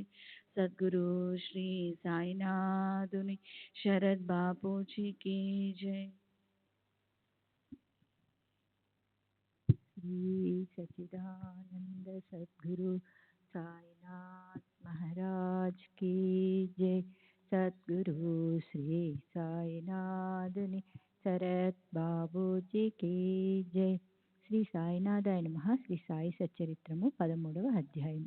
सद्गुरु श्री साईनाथुनि शरद बापू जी की जय। श्री सचिदानंद सद्गुरु साईनाथ महाराज की जय। सद्गुरु श्री साईनाथुनि शरद बापू जी की जय। శ్రీ సాయినాథాయ నమః. శ్రీ సాయి సచ్చరిత్రము 13వ అధ్యాయము.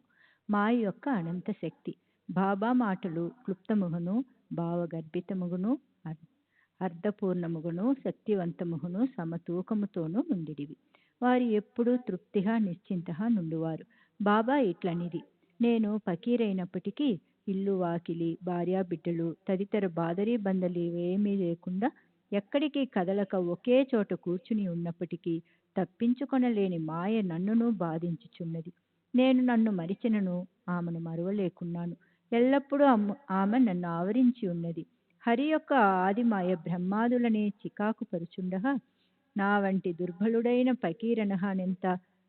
మాయ యొక్క అనంత శక్తి. బాబా మాటలు క్లుప్తముగును, భావగర్భితముగును, అర్థపూర్ణముగును, శక్తివంతముగును, సమతూకముతోనూ నుండిడివి. వారు ఎప్పుడూ తృప్తిగా నిశ్చింతగా నుండువారు. బాబా ఇట్లనిది: నేను ఫకీరైనప్పటికీ ఇల్లు వాకిలి, భార్యాబిడ్డలు తదితర బాదరీ బందలు ఏమీ లేకుండా ఎక్కడికి కదలక ఒకే చోట కూర్చుని ఉన్నప్పటికీ తప్పించుకొనలేని మాయ నన్నును బాధించుచున్నది. నేను నన్ను మరిచినను ఆమెను మరువలేకున్నాను. ఎల్లప్పుడూ ఆమె నన్ను ఆవరించి ఉన్నది. హరి యొక్క ఆదిమాయ బ్రహ్మాదులనే చికాకు పరుచుండగా నా వంటి దుర్బలుడైన ఫకీరనహానెంత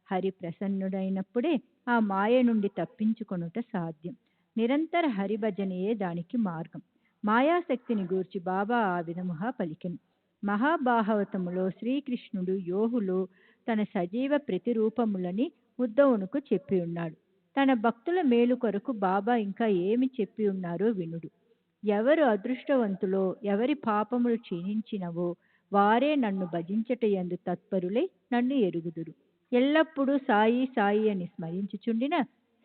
హరి ప్రసన్నుడైనప్పుడే ఆ మాయ నుండి తప్పించుకొనుట సాధ్యం. నిరంతర హరిభజనయే దానికి మార్గం. మాయాశక్తిని గూర్చి బాబా ఆ విధముగా పలికెను. మహాభాగవతములో శ్రీకృష్ణుడు యోహులో తన సజీవ ప్రతిరూపములని ఉద్ధవునకు చెప్పి ఉన్నాడు. తన భక్తుల మేలు కొరకు బాబా ఇంకా ఏమి చెప్పి ఉన్నారో వినుడు. ఎవరు అదృష్టవంతులో, ఎవరి పాపములు క్షీణించినవో వారే నన్ను భజించటయందు తత్పరులై నన్ను ఎరుగుదురు. ఎల్లప్పుడూ సాయి సాయి అని స్మరించుచుండిన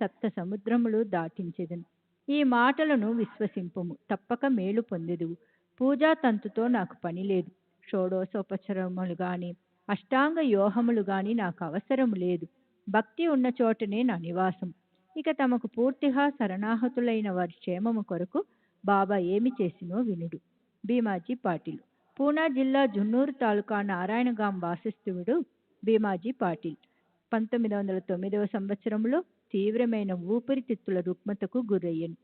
సప్త సముద్రములు దాటించెదను. ఈ మాటలను విశ్వసింపుము, తప్పక మేలు పొందెదువు. పూజా తంతుతో నాకు పని లేదు. షోడశోపచారములు గాని అష్టాంగ యోహములు గాని నాకు అవసరము లేదు. భక్తి ఉన్న చోటనే నా నివాసం. ఇక తమకు పూర్తిగా శరణాహతులైన వారి క్షేమము కొరకు బాబా ఏమి చేసినో వినుడు. భీమాజీ పాటిల్. పూనా జిల్లా జున్నూరు తాలూకా నారాయణగాం వాసిస్తువుడు భీమాజీ పాటిల్ 1909 సంవత్సరంలో తీవ్రమైన ఊపిరితిత్తుల రుగ్మతకు గురయ్యను.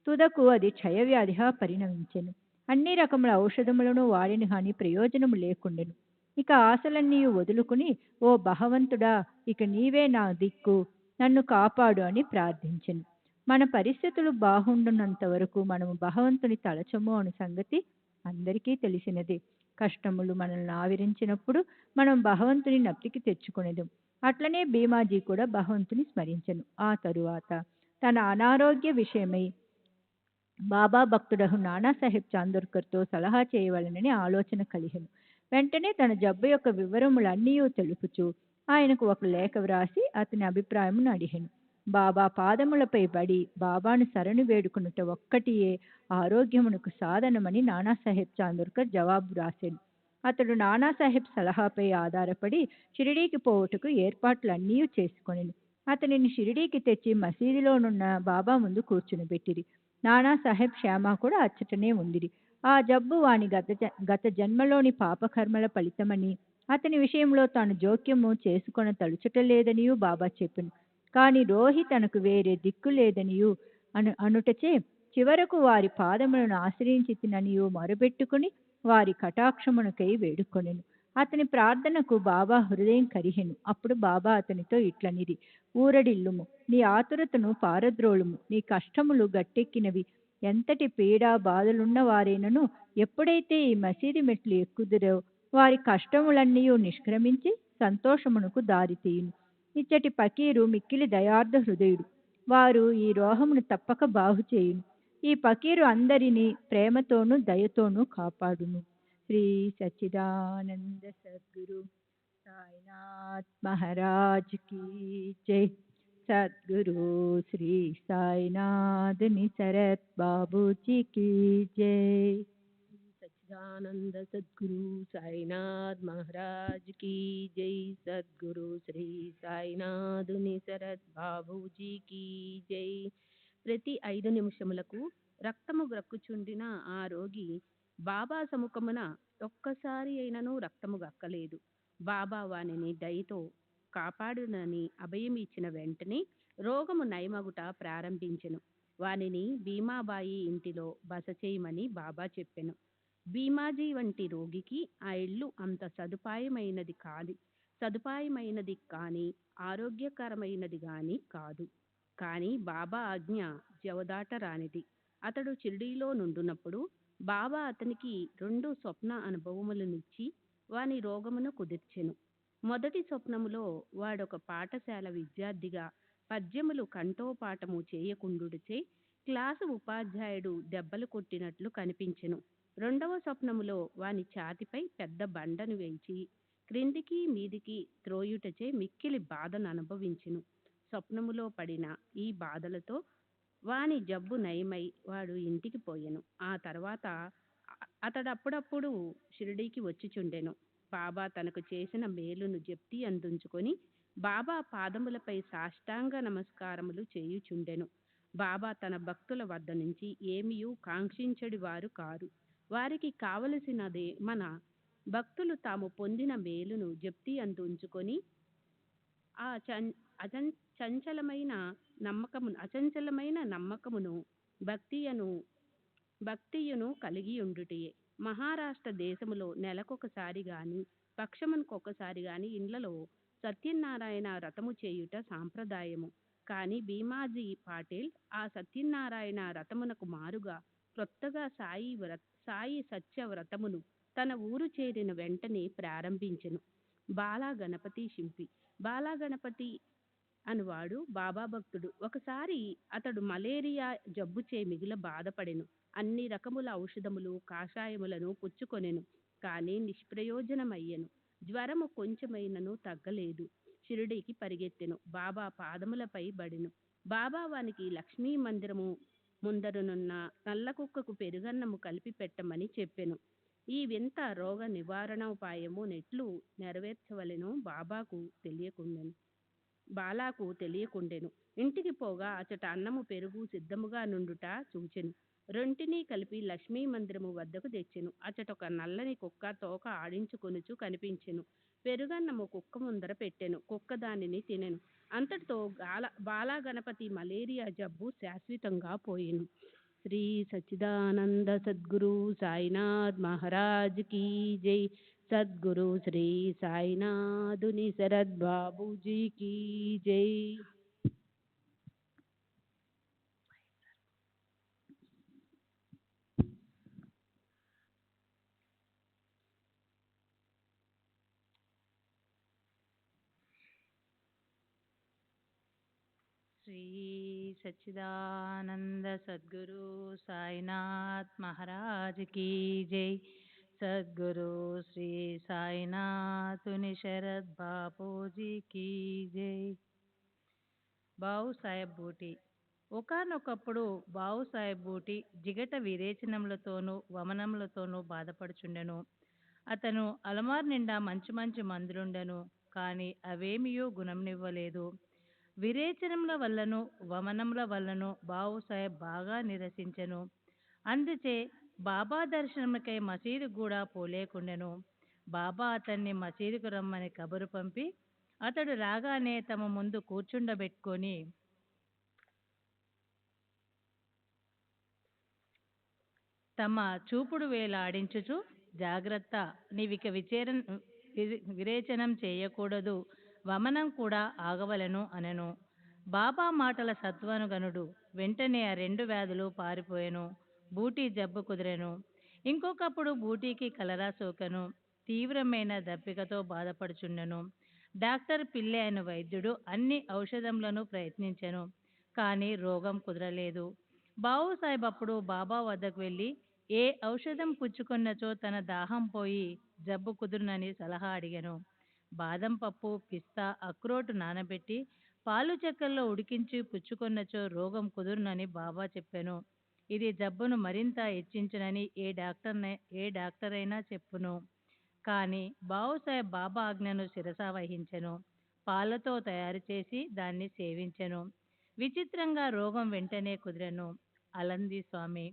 తుదకు అది క్షయవ్యాధిగా పరిణమించెను. అన్ని రకముల ఔషధములను వాడిని కానీ ప్రయోజనము లేకుండెను. ఇక ఆశలన్నీ వదులుకుని, ఓ భగవంతుడా, ఇక నీవే నా దిక్కు, నన్ను కాపాడు అని ప్రార్థించెను. మన పరిస్థితులు బాగుండున్నంత వరకు మనము భగవంతుని తలచము అను సంగతి అందరికీ తెలిసినదే. కష్టములు మనల్ని ఆవరించినప్పుడు మనం భగవంతుని జ్ఞప్తికి తెచ్చుకునేదు. అట్లనే భీమాజీ కూడా భగవంతుని స్మరించెను. ఆ తరువాత తన అనారోగ్య విషయమై బాబా భక్తుడహు నానాసాహెబ్ చాందోర్కర్తో సలహా చేయవలనని ఆలోచన కలిగెను. వెంటనే తన జబ్బు యొక్క వివరములన్నీ తెలుపుచూ ఆయనకు ఒక లేఖ వ్రాసి అతని అభిప్రాయమును అడిగాను. బాబా పాదములపై పడి బాబాను శరణు వేడుకునుట ఒక్కటియే ఆరోగ్యమునకు సాధనమని నానాసాహెబ్ చాందోర్కర్ జవాబు రాశాను. అతడు నానాసాహెబ్ సలహాపై ఆధారపడి షిరిడీకి పోవుటకు ఏర్పాట్లన్నీ చేసుకొనెను. అతనిని షిరిడీకి తెచ్చి మసీదులోనున్న బాబా ముందు కూర్చునిబెట్టిరి. నానాసాహెబ్ శ్యామ కూడా అచ్చటనే ఉండిరి. ఆ జబ్బు వాని గత జన్మలోని పాపకర్మల ఫలితమని, అతని విషయంలో తాను జోక్యము చేసుకొన తలుచుటలేదనియూ బాబా చెప్పెను. కాని రోహి తనకు వేరే దిక్కు లేదనియూ అనుటచే చివరకు వారి పాదములను ఆశ్రయించి తిననియూ మొరబెట్టుకుని వారి కటాక్షమునకై వేడుకొనెను. అతని ప్రార్థనకు బాబా హృదయం కరిహెను. అప్పుడు బాబా అతనితో ఇట్లనిది: ఊరడిల్లుము, నీ ఆతురతను పారద్రోలుము, నీ కష్టములు గట్టెక్కినవి. ఎంతటి పీడా బాధలున్న వారైనను ఎప్పుడైతే ఈ మసీదు మెట్లు ఎక్కుదురో వారి కష్టములన్నీ నిష్క్రమించి సంతోషమునకు దారితీయును. ఇచ్చటి పకీరు మిక్కిలి దయార్థ హృదయుడు. వారు ఈ రోగమును తప్పక బాగు చేయును. ఈ పకీరు అందరినీ ప్రేమతోనూ దయతోనూ కాపాడును. శ్రీ సచ్చిదానంద సద్గురు సాయినాథ్ మహారాజ్ కీ జై. సద్గురు శ్రీ సాయినాథ్ నిసరత్ బాబూజీ కీ జై. సచ్చిదానంద సద్గురు సాయినాథ్ మహారాజ్ కీ జై. సద్గురు శ్రీ సాయినాథ్ నిసరత్ బాబూజీ కీ జై. ప్రతి 5 నిమిషములకు రక్తము గ్రక్కుచుండిన ఆ రోగి బాబా సముఖమున ఒక్కసారి అయినను రక్తము గక్కలేదు. బాబా వానిని దయతో కాపాడునని అభయమిచ్చిన వెంటనే రోగము నయమగుట ప్రారంభించెను. వానిని భీమాబాయి ఇంటిలో బస చేయమని బాబా చెప్పెను. భీమాజీ వంటి రోగికి ఆ ఇల్లు అంత సదుపాయమైనది కానీ ఆరోగ్యకరమైనది గాని కాదు. కానీ బాబా ఆజ్ఞ జవదాటరానిది. అతడు షిరిడీలో నుండునప్పుడు బాబా అతనికి 2 స్వప్న అనుభవములనిచ్చి వాని రోగమును కుదిర్చెను. మొదటి స్వప్నములో వాడొక పాఠశాల విద్యార్థిగా పద్యములు కంఠోపాఠము చేయకుండుటచే క్లాసు ఉపాధ్యాయుడు దెబ్బలు కొట్టినట్లు కనిపించెను. రెండవ స్వప్నములో వాని ఛాతిపై పెద్ద బండను వేయించి క్రిందికి మీదికి త్రోయుటచే మిక్కిలి బాధను అనుభవించెను. స్వప్నములో పడిన ఈ బాధలతో వాని జబ్బు నయమై వాడు ఇంటికి పోయెను. ఆ తర్వాత అతడప్పుడప్పుడు షిరిడీకి వచ్చిచుండెను. బాబా తనకు చేసిన మేలును జప్తి అందుంచుకొని బాబా పాదములపై సాష్టాంగ నమస్కారములు చేయుచుండెను. బాబా తన భక్తుల వద్ద నుంచి ఏమియూ కాంక్షించడి వారు కారు. వారికి కావలసినదే మన భక్తులు తాము పొందిన మేలును జప్తి అందుంచుకొని ఆ అచంచలమైన నమ్మకమును భక్తియును కలిగి ఉండుటయే. మహారాష్ట్ర దేశములో నెలకొకసారి గాని పక్షమునకొకసారి గాని ఇండ్లలో సత్యనారాయణ వ్రతము చేయుట సాంప్రదాయము. కాని భీమాజీ పాటిల్ ఆ సత్యనారాయణ వ్రతమునకు మారుగా క్రొత్తగా సాయి సత్య వ్రతమును తన ఊరు చేరిన వెంటనే ప్రారంభించెను. బాలా గణపతి శింపి. బాలా గణపతి అనువాడు బాబా భక్తుడు. ఒకసారి అతడు మలేరియా జబ్బుచే మిగుల బాధపడెను. అన్ని రకముల ఔషధములు కాషాయములను పుచ్చుకొనెను. కానీ నిష్ప్రయోజనమయ్యెను. జ్వరము కొంచెమైనను తగ్గలేదు. షిరిడీకి పరిగెత్తెను. బాబా పాదములపై బడెను. బాబా వానికి లక్ష్మీ మందిరము ముందరనున్న నల్లకుక్కకు పెరుగన్నము కలిపి పెట్టమని చెప్పెను. ఈ వింత రోగ నివారణోపాయము నెట్లు నెరవేర్చవలెనో బాలాకు తెలియకుండెను. ఇంటికి పోగా అచట అన్నము పెరుగు సిద్ధముగా నుండుట చూచెను. రెంటినీ కలిపి లక్ష్మీ మందిరము వద్దకు తెచ్చెను. అచటొక నల్లని కుక్క తోక ఆడించుకొనుచు కనిపించెను. పెరుగన్నము కుక్క ముందర పెట్టెను. కుక్క దానిని తినెను. అంతటితో బాలా గణపతి మలేరియా జబ్బు శాశ్వతంగా పోయెను. శ్రీ సచ్చిదానంద సద్గురు సాయినాథ్ మహారాజ్ కీ జై. సద్గురు శ్రీ సాయినాథుని శరద్ బాబూజీ కీ జై. శ్రీ సచ్చిదానంద సద్గురు సాయినాథ్ మహారాజ్ కీ జై. సద్గురు శ్రీ సాయినాథుని శరద్ బాపూజీ కీ జై. బావు సాహెబ్ బూటి. ఒకానొకప్పుడు బావు సాహెబ్ బూటి జిగట విరేచనములతోనూ వమనములతోనూ బాధపడుచుండెను. అతను అలమార్ నిండా మంచి మంచి మందులుండెను. కాని అవేమియూ గుణంనివ్వలేదు. విరేచనముల వల్లను వమనముల వల్లను బావు సాహెబ్ బాగా నిరసించెను. అందుచే బాబా దర్శనముకై మసీదు కూడా పోలేకుండెను. బాబా అతన్ని మసీదుకు రమ్మని కబురు పంపి అతడు రాగానే తమ ముందు కూర్చుండబెట్టుకొని తమ చూపుడు వేలాడించుచు, జాగ్రత్త, నీవిక విరేచనం చేయకూడదు, వమనం కూడా ఆగవలెను అనెను. బాబా మాటల సత్వనుగనుడు. వెంటనే ఆ 2 వ్యాధులు పారిపోయెను. బూటీ జబ్బు కుదిరెను. ఇంకొకప్పుడు బూటీకి కలరా సోకెను. తీవ్రమైన దప్పికతో బాధపడుచుండెను. డాక్టర్ పిల్లె అను వైద్యుడు అన్ని ఔషధములను ప్రయత్నించెను. కానీ రోగం కుదరలేదు. బావు సాహెబ్ అప్పుడు బాబా వద్దకు వెళ్ళి ఏ ఔషధం పుచ్చుకొన్నచో తన దాహం పోయి జబ్బు కుదురునని సలహా అడిగెను. బాదం పప్పు, పిస్తా, అక్రోటు నానబెట్టి పాలు చక్కెరలో ఉడికించి పుచ్చుకొన్నచో రోగం కుదురునని బాబా చెప్పెను. ఇది జబ్బును మరింత హెచ్చించునని ఏ డాక్టరైనా చెప్పును. కానీ బావు సాహెబ్ బాబా ఆజ్ఞను శిరసా వహించెను. పాలతో తయారు చేసి దాన్ని సేవించెను. విచిత్రంగా రోగం వెంటనే కుదిరెను. అలంది స్వామి.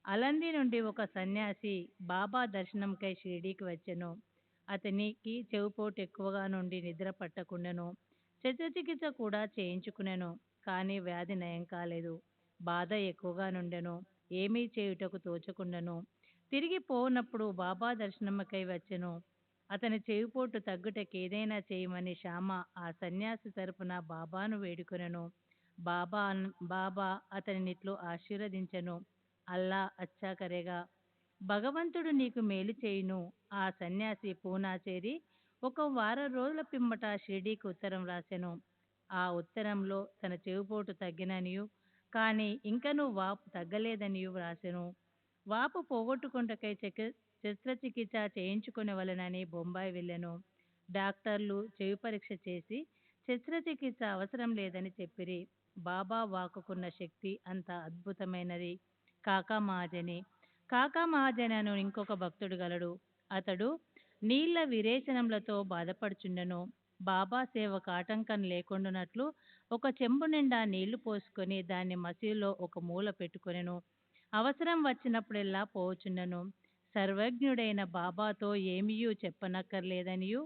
అలంది నుండి ఒక సన్యాసి బాబా దర్శనంకై షిరిడీకి వచ్చెను. అతనికి చెవిపోటు ఎక్కువగా నుండి నిద్ర పట్టకుండెను. శస్త్రచికిత్స కూడా చేయించుకునెను. కానీ వ్యాధి నయం కాలేదు. బాధ ఎక్కువగా నుండెను. ఏమీ చేయుటకు తోచకుండెను. తిరిగి పోనప్పుడు బాబా దర్శనముకై వచ్చెను. అతని చెవిపోటు తగ్గుటకు ఏదైనా చేయమని శ్యామ ఆ సన్యాసి తరపున బాబాను వేడుకొనెను. బాబా అతనినిట్లు ఆశీర్వదించెను. అల్లా అచ్చా కరేగా, భగవంతుడు నీకు మేలు చేయును. ఆ సన్యాసి పూనా చేరి 1 వారం రోజుల పిమ్మట షిరిడీకి ఉత్తరం రాసెను. ఆ ఉత్తరంలో తన చెవిపోటు తగ్గిననియు, కానీ ఇంకనూ వాపు తగ్గలేదనియు వ్రాసెను. వాపు పోగొట్టుకొనుటకై శస్త్రచికిత్స చేయించుకొనవలెనని బొంబాయి వెళ్ళెను. డాక్టర్లు చెవి పరీక్ష చేసి శస్త్రచికిత్స అవసరం లేదని చెప్పిరి. బాబా వాక్కుకున్న శక్తి అంత అద్భుతమైనది. కాకా మహాజని కాకా మహాజని అను ఇంకొక భక్తుడు గలడు. అతడు నీళ్ల విరేచనములతో బాధపడుచుండెను. బాబా సేవకు ఆటంకం లేకుండానట్లు ఒక చెంబు నిండా నీళ్లు పోసుకొని దాన్ని మసీదులో ఒక మూల పెట్టుకొనెను. అవసరం వచ్చినప్పుడెల్లా పోవచుండెను. సర్వజ్ఞుడైన బాబాతో ఏమీయూ చెప్పనక్కర్లేదనియూ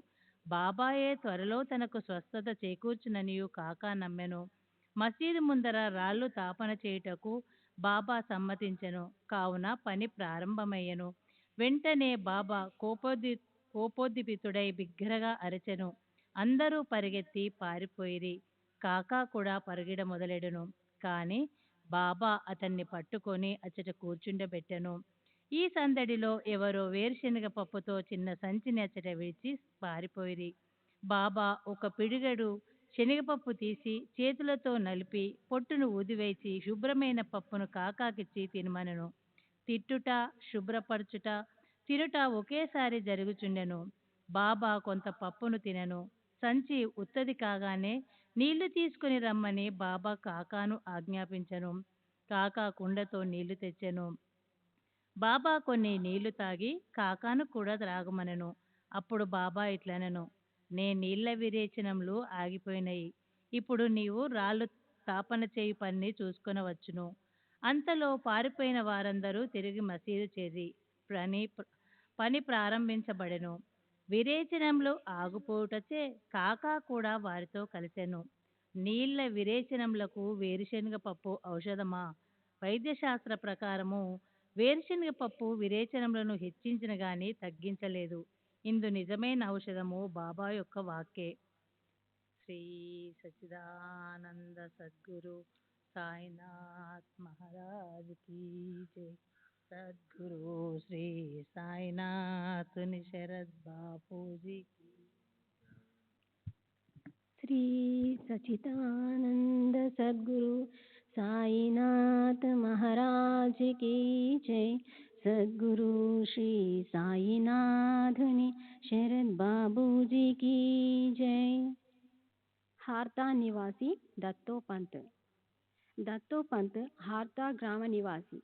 బాబాయే త్వరలో తనకు స్వస్థత చేకూర్చుననియూ కాకా నమ్మెను. మసీదు ముందర రాళ్ళు తాపన చేయుటకు బాబా సమ్మతించెను. కావున పని ప్రారంభమయ్యెను. వెంటనే బాబా కోపోద్దీపితుడై బిగ్గరగా అరచెను. అందరూ పరిగెత్తి పారిపోయిరి. కాకా కూడా పరుగిడ మొదలెడెను. కాని బాబా అతన్ని పట్టుకొని అచ్చట కూర్చుండబెట్టెను. ఈ సందడిలో ఎవరో వేరుశనగ పప్పుతో చిన్న సంచిని అచ్చట విడిచి పారిపోయిరి. బాబా ఒక పిడిగెడు శనగపప్పు తీసి చేతులతో నలిపి పొట్టును ఊదివేసి శుభ్రమైన పప్పును కాకాకిచ్చి తినమనెను. తిట్టుట, శుభ్రపరచుట, తినుట ఒకేసారి జరుగుచుండెను. బాబా కొంత పప్పును తినెను. సంచి ఉత్తది కాగానే నీళ్లు తీసుకుని రమ్మని బాబా కాకాను ఆజ్ఞాపించెను. కాకా కుండతో నీళ్లు తెచ్చెను. బాబా కొన్ని నీళ్లు తాగి కాకాను కూడా త్రాగమనెను. అప్పుడు బాబా ఇట్లనెను, నే నీళ్ల విరేచనములు ఆగిపోయినాయి. ఇప్పుడు నీవు రాళ్ళు తాపన చేయు పని చూసుకొనవచ్చును. అంతలో పారిపోయిన వారందరూ తిరిగి మసీదు చేరి పని ప్రారంభించబడెను. విరేచనములు ఆగిపోవుటచే కాకా కూడా వారితో కలిసెను. నీళ్ల విరేచనములకు వేరుశనగ పప్పు ఔషధమా? వైద్యశాస్త్ర ప్రకారము వేరుశనగ పప్పు విరేచనములను హెచ్చించిన గాని తగ్గించలేదు. ఇందు నిజమైన ఔషధము బాబా యొక్క వాక్కే. శ్రీ సచ్చిదానంద సద్గురు సాయినాథ్ మహారాజ్ కీ జై. సద్గురు శ్రీ సాయినాథుని శరద్ బాపూజీ కీ. శ్రీ సచిదానంద సద్గురు సాయినాథ్ మహారాజ్ కీ జై. సద్గురు శ్రీ సాయినాథుని శరద్ బాబూజీ కీ జై. హార్తా నివాసి దత్తోపంత్. దత్తోపంత్ హార్తా గ్రామ నివాసి.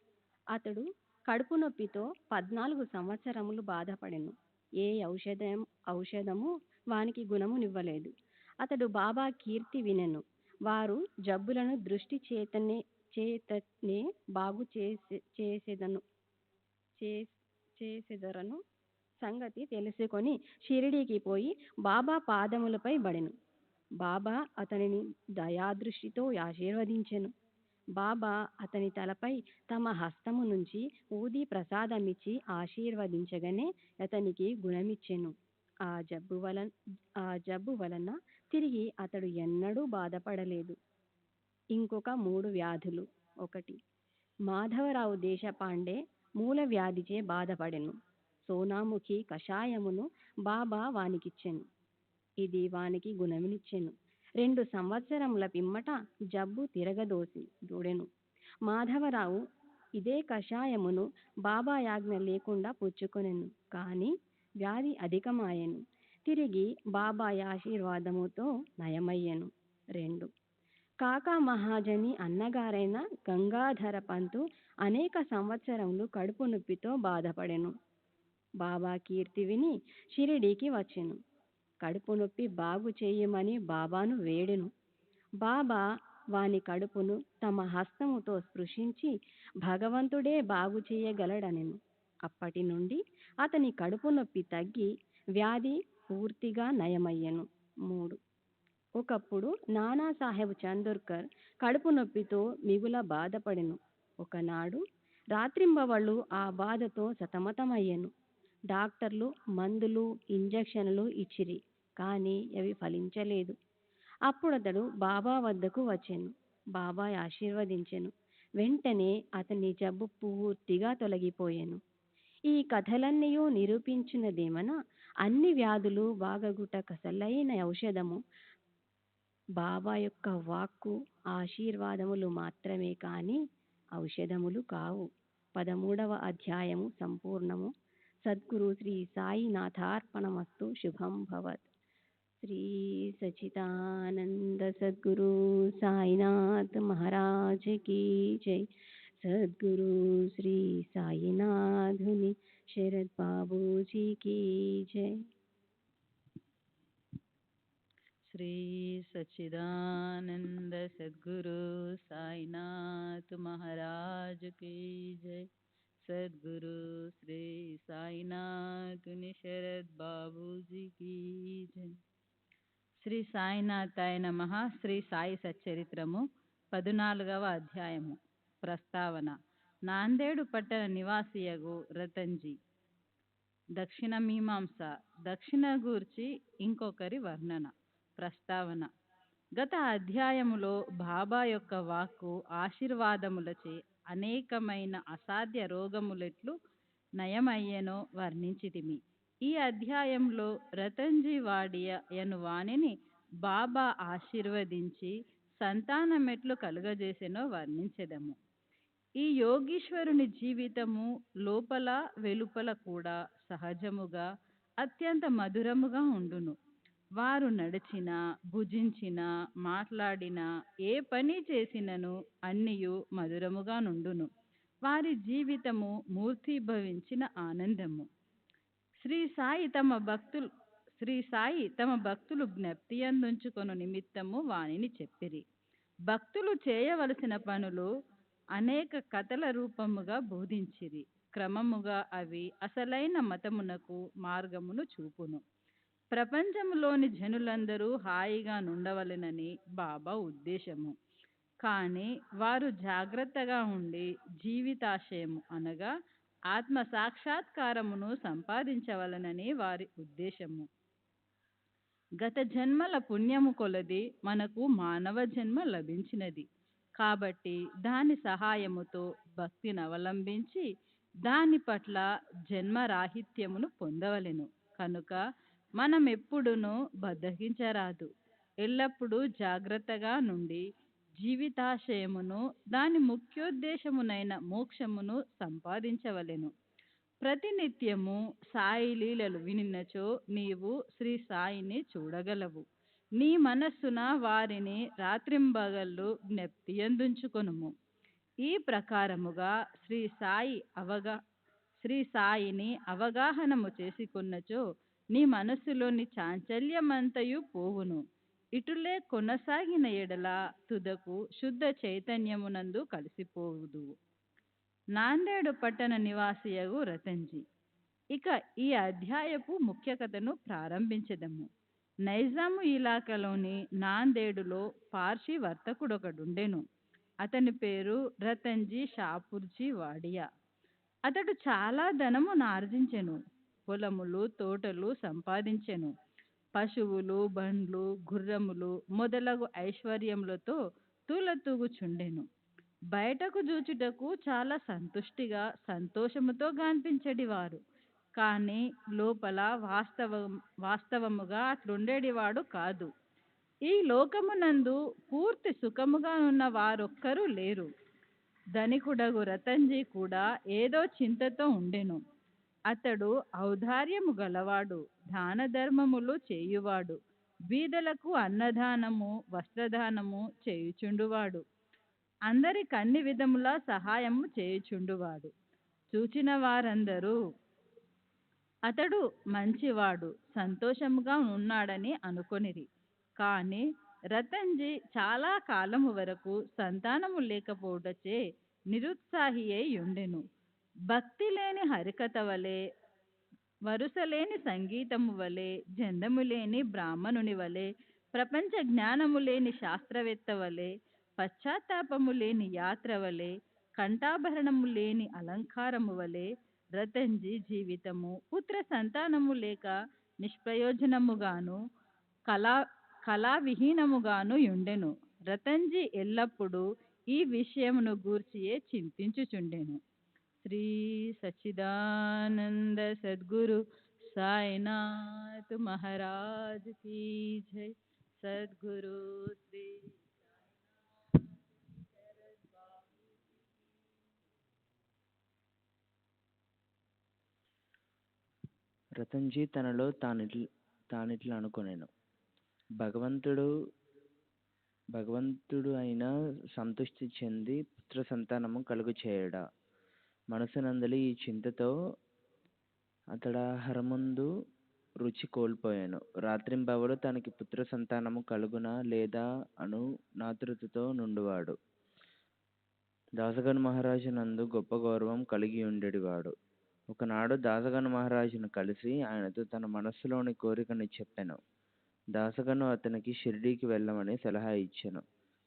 అతడు కడుపు నొప్పితో 14 సంవత్సరములు బాధపడెను. ఏ ఔషధము వానికి గుణమునివ్వలేదు. అతడు బాబా కీర్తి వినెను. వారు జబ్బులను దృష్టి చేతనే బాగు చేసెదరను సంగతి తెలుసుకొని షిరిడీకి పోయి బాబా పాదములపై బడెను. బాబా అతనిని దయాదృష్టితో ఆశీర్వదించెను. బాబా అతని తలపై తమ హస్తము నుంచి ఊది ప్రసాదమిచ్చి ఆశీర్వదించగానే అతనికి గుణమిచ్చెను. ఆ జబ్బు వలన తిరిగి అతడు ఎన్నడూ బాధపడలేదు. ఇంకొక 3 వ్యాధులు. 1. మాధవరావు దేశపాండే మూల వ్యాధిచే బాధపడెను. సోనాముఖి కషాయమును బాబా వానికిచ్చెను. ఇది వానికి గుణమునిచ్చెను. 2 సంవత్సరముల పిమ్మట జబ్బు తిరగదూడెను. మాధవరావు ఇదే కషాయమును బాబా యాజ్ఞ లేకుండా పుచ్చుకొనెను. కానీ వ్యాధి అధికమాయెను. తిరిగి బాబా ఆశీర్వాదముతో నయమయ్యెను. 2. కాకా మహాజని అన్నగారైన గంగాధర పంతు అనేక సంవత్సరములు కడుపు నొప్పితో బాధపడెను. బాబా కీర్తి విని షిరిడీకి వచ్చెను. కడుపు నొప్పి బాగు చేయమని బాబాను వేడెను. బాబా వాని కడుపును తమ హస్తముతో స్పృశించి భగవంతుడే బాగు చేయగలడనెను. అప్పటి నుండి అతని కడుపు నొప్పి తగ్గి వ్యాధి పూర్తిగా నయమయ్యెను. 3. ఒకప్పుడు నానాసాహెబ్ చందోర్కర్ కడుపు నొప్పితో మిగుల బాధపడెను. ఒకనాడు రాత్రింబవళ్ళు ఆ బాధతో సతమతమయ్యెను. డాక్టర్లు మందులు ఇంజెక్షన్లు ఇచ్చిరి. కానీ అవి ఫలించలేదు. అప్పుడతడు బాబా వద్దకు వచ్చెను. బాబా ఆశీర్వదించెను. వెంటనే అతని జబ్బు పూర్తిగా తొలగిపోయెను. ఈ కథలన్నయూ నిరూపించినదేమనా, అన్ని వ్యాధులు బాగగుట కసలైన ఔషధము బాబా యొక్క వాక్కు ఆశీర్వాదములు మాత్రమే కాని ఔషధములు కావు. 13వ అధ్యాయము సంపూర్ణము. సద్గురు శ్రీ సాయినాథార్పణమస్తు. శుభం భవత్. श्री सच्चिदानंद सद्गुरु साईनाथ महाराज की जय। सद्गुरु श्री साईनाथ मुनि शरद बाबू जी की जय। श्री सच्चिदानंद सद्गुरु साईनाथ महाराज की जय। सद्गुरु श्री साईनाथ मुनि शरद बाबू जी की जय। శ్రీ సాయినాథాయ నమః. శ్రీ సాయి సచ్చరిత్రము 14వ అధ్యాయము. ప్రస్తావన. నాందేడు పట్టణ నివాసియగు రతన్జీ. దక్షిణ మీమాంస. దక్షిణ గూర్చి ఇంకొకరి వర్ణన. ప్రస్తావన. గత అధ్యాయములో బాబా యొక్క వాక్కు ఆశీర్వాదములచే అనేకమైన అసాధ్య రోగములెట్లు నయమయ్యెనో వర్ణించితిమి. ఈ అధ్యాయంలో రతన్జీ వాడియ యను వాణిని బాబా ఆశీర్వదించి సంతానమెట్లు కలుగజేసెనో వర్ణించెదము. ఈ యోగీశ్వరుని జీవితము లోపల వెలుపల కూడా సహజముగా అత్యంత మధురముగా ఉండును. వారు నడిచినా, భుజించినా, మాట్లాడినా, ఏ పని చేసినను అన్నియు మధురముగా నుండును. వారి జీవితము మూర్తీభవించిన ఆనందము. శ్రీ సాయి తమ భక్తులు జ్ఞప్తియందుంచుకొను నిమిత్తము వానిని చెప్పిరి. భక్తులు చేయవలసిన పనులు అనేక కథల రూపముగా బోధించిరి. క్రమముగా అవి అసలైన మతమునకు మార్గమును చూపును. ప్రపంచములోని జనులందరూ హాయిగా నుండవలెనని బాబా ఉద్దేశము. కానీ వారు జాగ్రత్తగా ఉండి జీవితాశయము అనగా ఆత్మ సాక్షాత్కారమును సంపాదించవలనని వారి ఉద్దేశము. గత జన్మల పుణ్యము కొలది మనకు మానవ జన్మ లభించినది కాబట్టి దాని సహాయముతో భక్తిని అవలంబించి దాని పట్ల జన్మరాహిత్యమును పొందవలెను. కనుక మనం ఎప్పుడునూ బద్దకించరాదు. ఎల్లప్పుడూ జాగ్రత్తగా నుండి జీవితాశయమును దాని ముఖ్యోద్దేశమునైన మోక్షమును సంపాదించవలెను. ప్రతినిత్యము సాయి లీలలు వినినచో నీవు శ్రీ సాయిని చూడగలవు. నీ మనస్సున వారిని రాత్రింబగళ్ళు జ్ఞప్తియందుంచుకొనుము. ఈ ప్రకారముగా శ్రీ సాయిని అవగాహనము చేసుకున్నచో నీ మనస్సులోని చాంచల్యమంతయు పోవును. ఇటులే కొనసాగిన ఎడల తుదకు శుద్ధ చైతన్యమునందు కలిసిపోవుదు. నాందేడు పట్టణ నివాసియగు రతన్జీ. ఇక ఈ అధ్యాయపు ముఖ్య కథను ప్రారంభించదము. నైజాము ఇలాకాలోని నాందేడులో పార్సీ వర్తకుడొకడుండెను. అతని పేరు రతన్జీ షాపూర్జీ వాడియా. అతడు చాలా ధనమును ఆర్జించెను. పొలములు, తోటలు సంపాదించెను. పశువులు, బండ్లు, గుర్రములు మొదలగు ఐశ్వర్యములతో తూలతూగుచుండెను. బయటకు చూచుటకు చాలా సంతోషముతో గాంపించెడివారు. కానీ లోపల వాస్తవముగా అట్లుండేడివాడు కాదు. ఈ లోకమునందు పూర్తి సుఖముగా ఉన్న వారొక్కరూ లేరు. ధనికుడగు రతన్జీ కూడా ఏదో చింతతో ఉండెను. అతడు ఔదార్యము గలవాడు, దాన ధర్మములు చేయువాడు, బీదలకు అన్నదానము, వస్త్రదానము చేయుచుండువాడు, అందరికి అన్ని విధముల సహాయము చేయుచుండువాడు. చూచిన వారందరూ అతడు మంచివాడు, సంతోషముగా ఉన్నాడని అనుకొనిరి. కానీ రతన్జీ చాలా కాలము వరకు సంతానము లేకపోవటచే నిరుత్సాహి అయి ఉండెను. భక్తి లేని హరికథ వలె, వరుసలేని సంగీతము వలె, జందము లేని బ్రాహ్మణుని వలె, ప్రపంచ జ్ఞానము లేని శాస్త్రవేత్త వలె, పశ్చాత్తాపము లేని యాత్ర వలె, కంఠాభరణము లేని అలంకారము వలె రతన్జీ జీవితము పుత్ర సంతానము లేక నిష్ప్రయోజనముగాను కళావిహీనముగాను ఉండెను. రతన్జీ ఎల్లప్పుడూ ఈ విషయమును గూర్చియే చింతించుచుండెను. శ్రీ సచ్చిదానంద సద్గురు సాయినాథ్ మహారాజ్ కీ జై. సద్గురు శ్రీ రతన్జీ తనలో తానిట్లా అనుకొనెను. భగవంతుడు భగవంతుడు అయినా సంతృష్టి చెంది పుత్ర సంతానము కలుగు చేయడా. మనసునందలి ఈ చింతతో అతడాహారమందు రుచి కోల్పోయాను. రాత్రింబవలు తనకి పుత్ర సంతానము కలుగునా లేదా అను నాతృతతో నుండువాడు. దాసగను మహారాజు నందు గొప్ప గౌరవం కలిగి ఉండేవాడు. ఒకనాడు దాసగను మహారాజును కలిసి ఆయనతో తన మనస్సులోని కోరికను చెప్పాను. దాసగను అతనికి షిరిడీకి వెళ్ళమని సలహా ఇచ్చెను.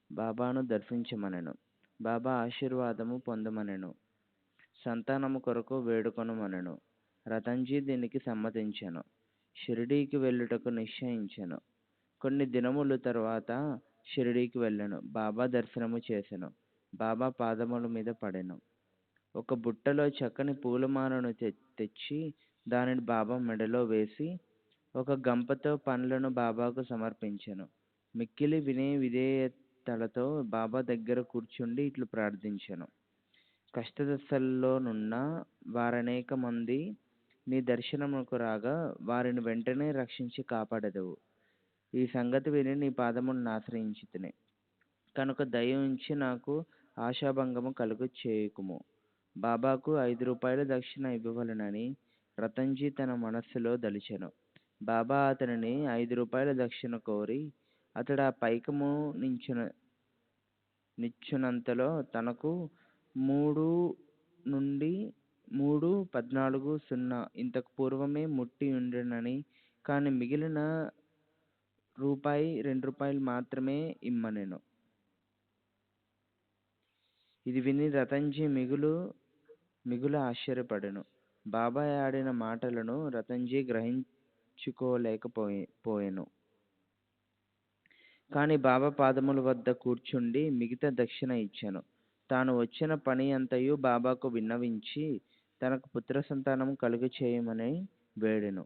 బాబాను దర్శించమనెను. బాబా ఆశీర్వాదము పొందమనెను. సంతానము కొరకు వేడుకొనుమనెను. రతన్జీ దీనికి సమ్మతించెను. షిరిడీకి వెళ్ళుటకు నిశ్చయించెను. కొన్ని దినముల తరువాత షిరిడీకి వెళ్ళెను. బాబా దర్శనము చేసెను. బాబా పాదముల మీద పడెను. ఒక బుట్టలో చక్కని పూలమాలను తెచ్చి దానిని బాబా మెడలో వేసి ఒక గంపతో పండ్లను బాబాకు సమర్పించెను. మిక్కిలి విధేయతలతో బాబా దగ్గర కూర్చుండి ఇట్లు ప్రార్థించెను. కష్టదశల్లోనున్న వారనేక మంది నీ దర్శనమునకు రాగా వారిని వెంటనే రక్షించి కాపాడెదవు. ఈ సంగతి విని నీ పాదములను ఆశ్రయించితిని కనుక దయ ఉంచి నాకు ఆశాభంగము కలుగు చేయకుము. బాబాకు 5 రూపాయల దక్షిణ ఇవ్వవలెనని రతన్జీ తన మనస్సులో దలిచెను. బాబా అతనిని 5 రూపాయల దక్షిణ కోరి అతడు ఆ పైకము నిచ్చునంతలో తనకు 3-14 ఇంతకు పూర్వమే ముట్టి ఉండెనని, కాని మిగిలిన రూపాయి 2 మాత్రమే ఇమ్మనెను. ఇది విని రతన్జీ మిగుల ఆశ్చర్యపడెను. బాబా ఆడిన మాటలను రతన్జీ గ్రహించుకోలేకపోయెను. కాని బాబా పాదముల వద్ద కూర్చుండి మిగతా దక్షిణ ఇచ్చెను. తాను వచ్చిన పని అంతయు బాబాకు విన్నవించి తనకు పుత్ర సంతానం కలుగు చేయమని వేడెను.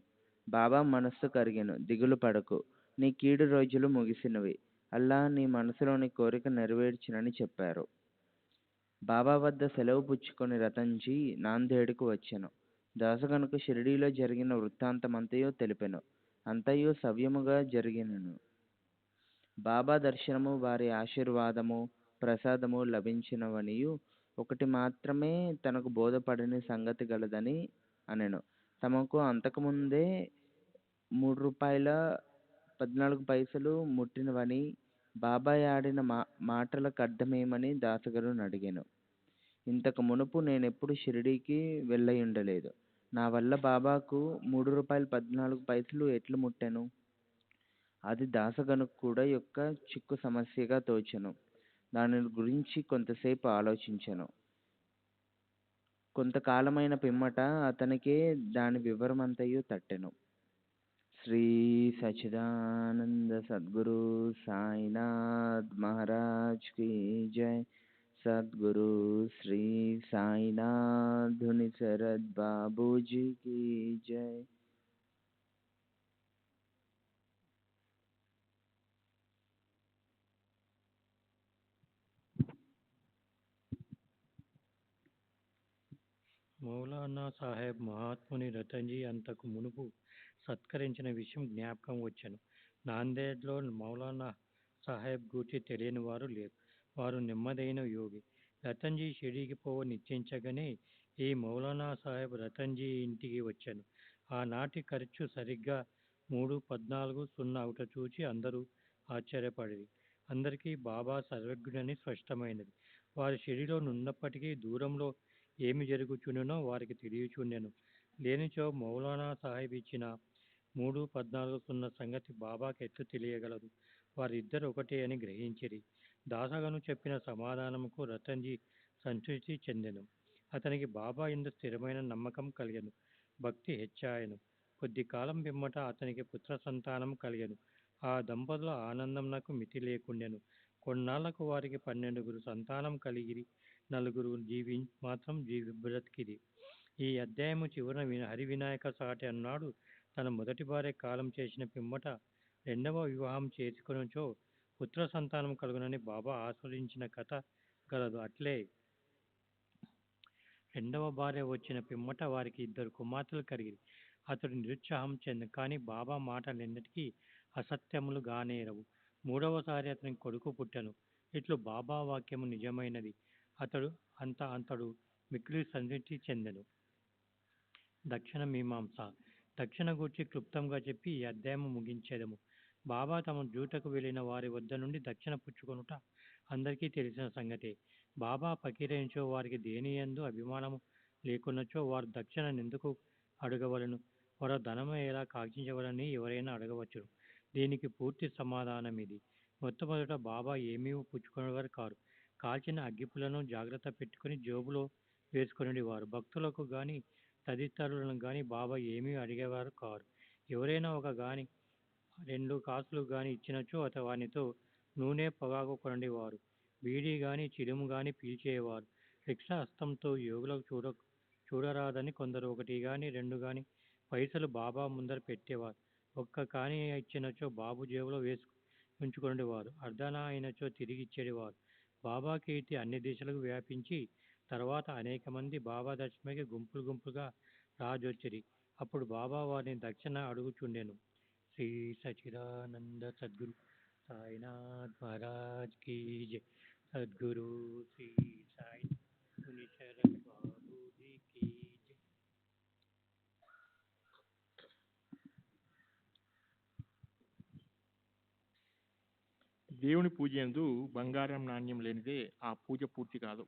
బాబా మనస్సు కరిగెను. దిగులు పడకు, నీ కీడు రోజులు ముగిసినవి. అల్లా నీ మనసులోని కోరిక నెరవేర్చినని చెప్పారు. బాబా వద్ద సెలవు పుచ్చుకొని రతన్జీ నాందేడుకు వచ్చెను. దాసగనుకు షిరిడీలో జరిగిన వృత్తాంతమంతయు తెలిపెను. అంతయు సవ్యముగా జరిగినను. బాబా దర్శనము, వారి ఆశీర్వాదము, ప్రసాదము లభించినవనియు ఒకటి మాత్రమే తనకు బోధపడని సంగతి గలదని అనెను. తమకు అంతకుముందే 3 రూపాయల 14 ముట్టినవని బాబా ఆడిన మాటలకర్థమేమని దాసగను అడిగెను. ఇంతకు మునుపు నేనెప్పుడు షిరిడీకి వెళ్ళయుండలేదు. నా వల్ల బాబాకు 3 రూపాయల 14 ఎట్లు ముట్టెను? అది దాసగనుకు కూడా యొక్క చిక్కు సమస్యగా తోచెను. దాని గురించి కొంతసేపు ఆలోచించెను. కొంతకాలమైన పిమ్మట అతనికే దాని వివరమంతయు తట్టెను. శ్రీ సచ్చిదానంద సద్గురు సాయినాథ్ మహారాజ్ కి జై. సద్గురు శ్రీ సాయినాథ్ ధుని శరద్ బాబూజీ की जय. మౌలానా సాహెబ్ మహాత్ముని రతన్జీ అంతకు మునుపు సత్కరించిన విషయం జ్ఞాపకం వచ్చెను. నాందేడ్లో మౌలానా సాహెబ్ గూర్చి తెలియని వారు లేరు. వారు నెమ్మదైన యోగి. రతన్జీ షిరిడీకి పోవ నిశ్చయించగానే ఈ మౌలానా సాహెబ్ రతన్జీ ఇంటికి వచ్చాను. ఆనాటి ఖర్చు సరిగ్గా 3-14 అవుట చూచి అందరూ ఆశ్చర్యపడిరి. అందరికీ బాబా సర్వజ్ఞుడని స్పష్టమైనది. వారు షిరిడీలో నున్నప్పటికీ దూరంలో ఏమి జరుగుచుండెనో వారికి తెలియచుండెను. లేనిచో మౌలానా సాహెబ్ ఇచ్చిన 3-14 సంగతి బాబాకి ఎట్లు తెలియగలదు? వారిద్దరు ఒకటే అని గ్రహించిరి. దాసగను చెప్పిన సమాధానముకు రతన్జీ సంతృప్తి చెందెను. అతనికి బాబా యందు స్థిరమైన నమ్మకం కలిగెను. భక్తి హెచ్చాయెను. కొద్ది కాలం పిమ్మట అతనికి పుత్ర సంతానం కలిగెను. ఆ దంపతుల ఆనందమునకు మితి లేకుండెను. కొన్నాళ్లకు వారికి 12 సంతానం కలిగిరి. 4 మాత్రం బ్రతికిరి. ఈ అధ్యాయము చివరన హరి వినాయక సాటి అన్నాడు తన మొదటి భార్య కాలం చేసిన పిమ్మట రెండవ వివాహం చేసుకొనుచో పుత్ర సంతానం కలుగునని బాబా ఆస్వాదించిన కథ గలదు. అట్లే రెండవ భార్య వచ్చిన పిమ్మట వారికి 2 కుమార్తెలు కలిగిరి. అతడు నిరుత్సాహం చెందెను. కానీ బాబా మాటలెన్నటికీ అసత్యములు గానేరవు. మూడవసారి అతనికి కొడుకు పుట్టెను. ఇట్లు బాబా వాక్యము నిజమైనది. అంతడు మిక్కిలి సంతృప్తి చెందెను. దక్షిణ మీమాంస. దక్షిణ గూర్చి క్లుప్తంగా చెప్పి ఈ అధ్యాయము ముగించేదము. బాబా తమ జూటకు వెళ్ళిన వారి వద్ద నుండి దక్షిణ పుచ్చుకొనుట అందరికీ తెలిసిన సంగతే. బాబా పకీరైనచో వారికి దేనియందు అభిమానము లేకున్నచో వారు దక్షిణ ఎందుకు అడగవలను? వారు ధనము ఎలా కాక్షించవలని ఎవరైనా అడగవచ్చును. దీనికి పూర్తి సమాధానం ఇది. మొట్టమొదట బాబా ఏమీ పుచ్చుకునేవారు కారు. కాల్చిన అగ్గిపులను జాగ్రత్త పెట్టుకుని జోబులో వేసుకునేది వారు. భక్తులకు గాని తదితరులను గాని బాబా ఏమీ అడిగేవారు కారు. ఎవరైనా ఒక గాని 2 కాసులు గాని ఇచ్చినచో వానితో నూనె పొగాకు కొనండివారు. బీడీ గాని చిలుము గాని పీల్చేవారు. రిక్షా హస్తంతో యోగులకు చూడరాదని కొందరు 1 గాని 2 గాని పైసలు బాబా ముందర పెట్టేవారు. ఒక్క కాని ఇచ్చినచో బాబు జేబులో ఉంచుకునేవారు. అర్ధనా అయినచో తిరిగి ఇచ్చేవారు. బాబా కీర్తి అన్ని దిశలకు వ్యాపించి తర్వాత అనేక మంది బాబా దర్శనకి గుంపులుగా రాజొచ్చిరి. అప్పుడు బాబా వారిని దక్షిణ అడుగుచుండెను. శ్రీ సచిదానంద సద్గురు సాయినాథ్ మహారాజ్ కీ జై. సద్గురు శ్రీ సాయి శరత్ బాబూజీ కీ జై. దేవుని పూజ యందు బంగారం నాణ్యం లేనిదే ఆ పూజ పూర్తి కాదు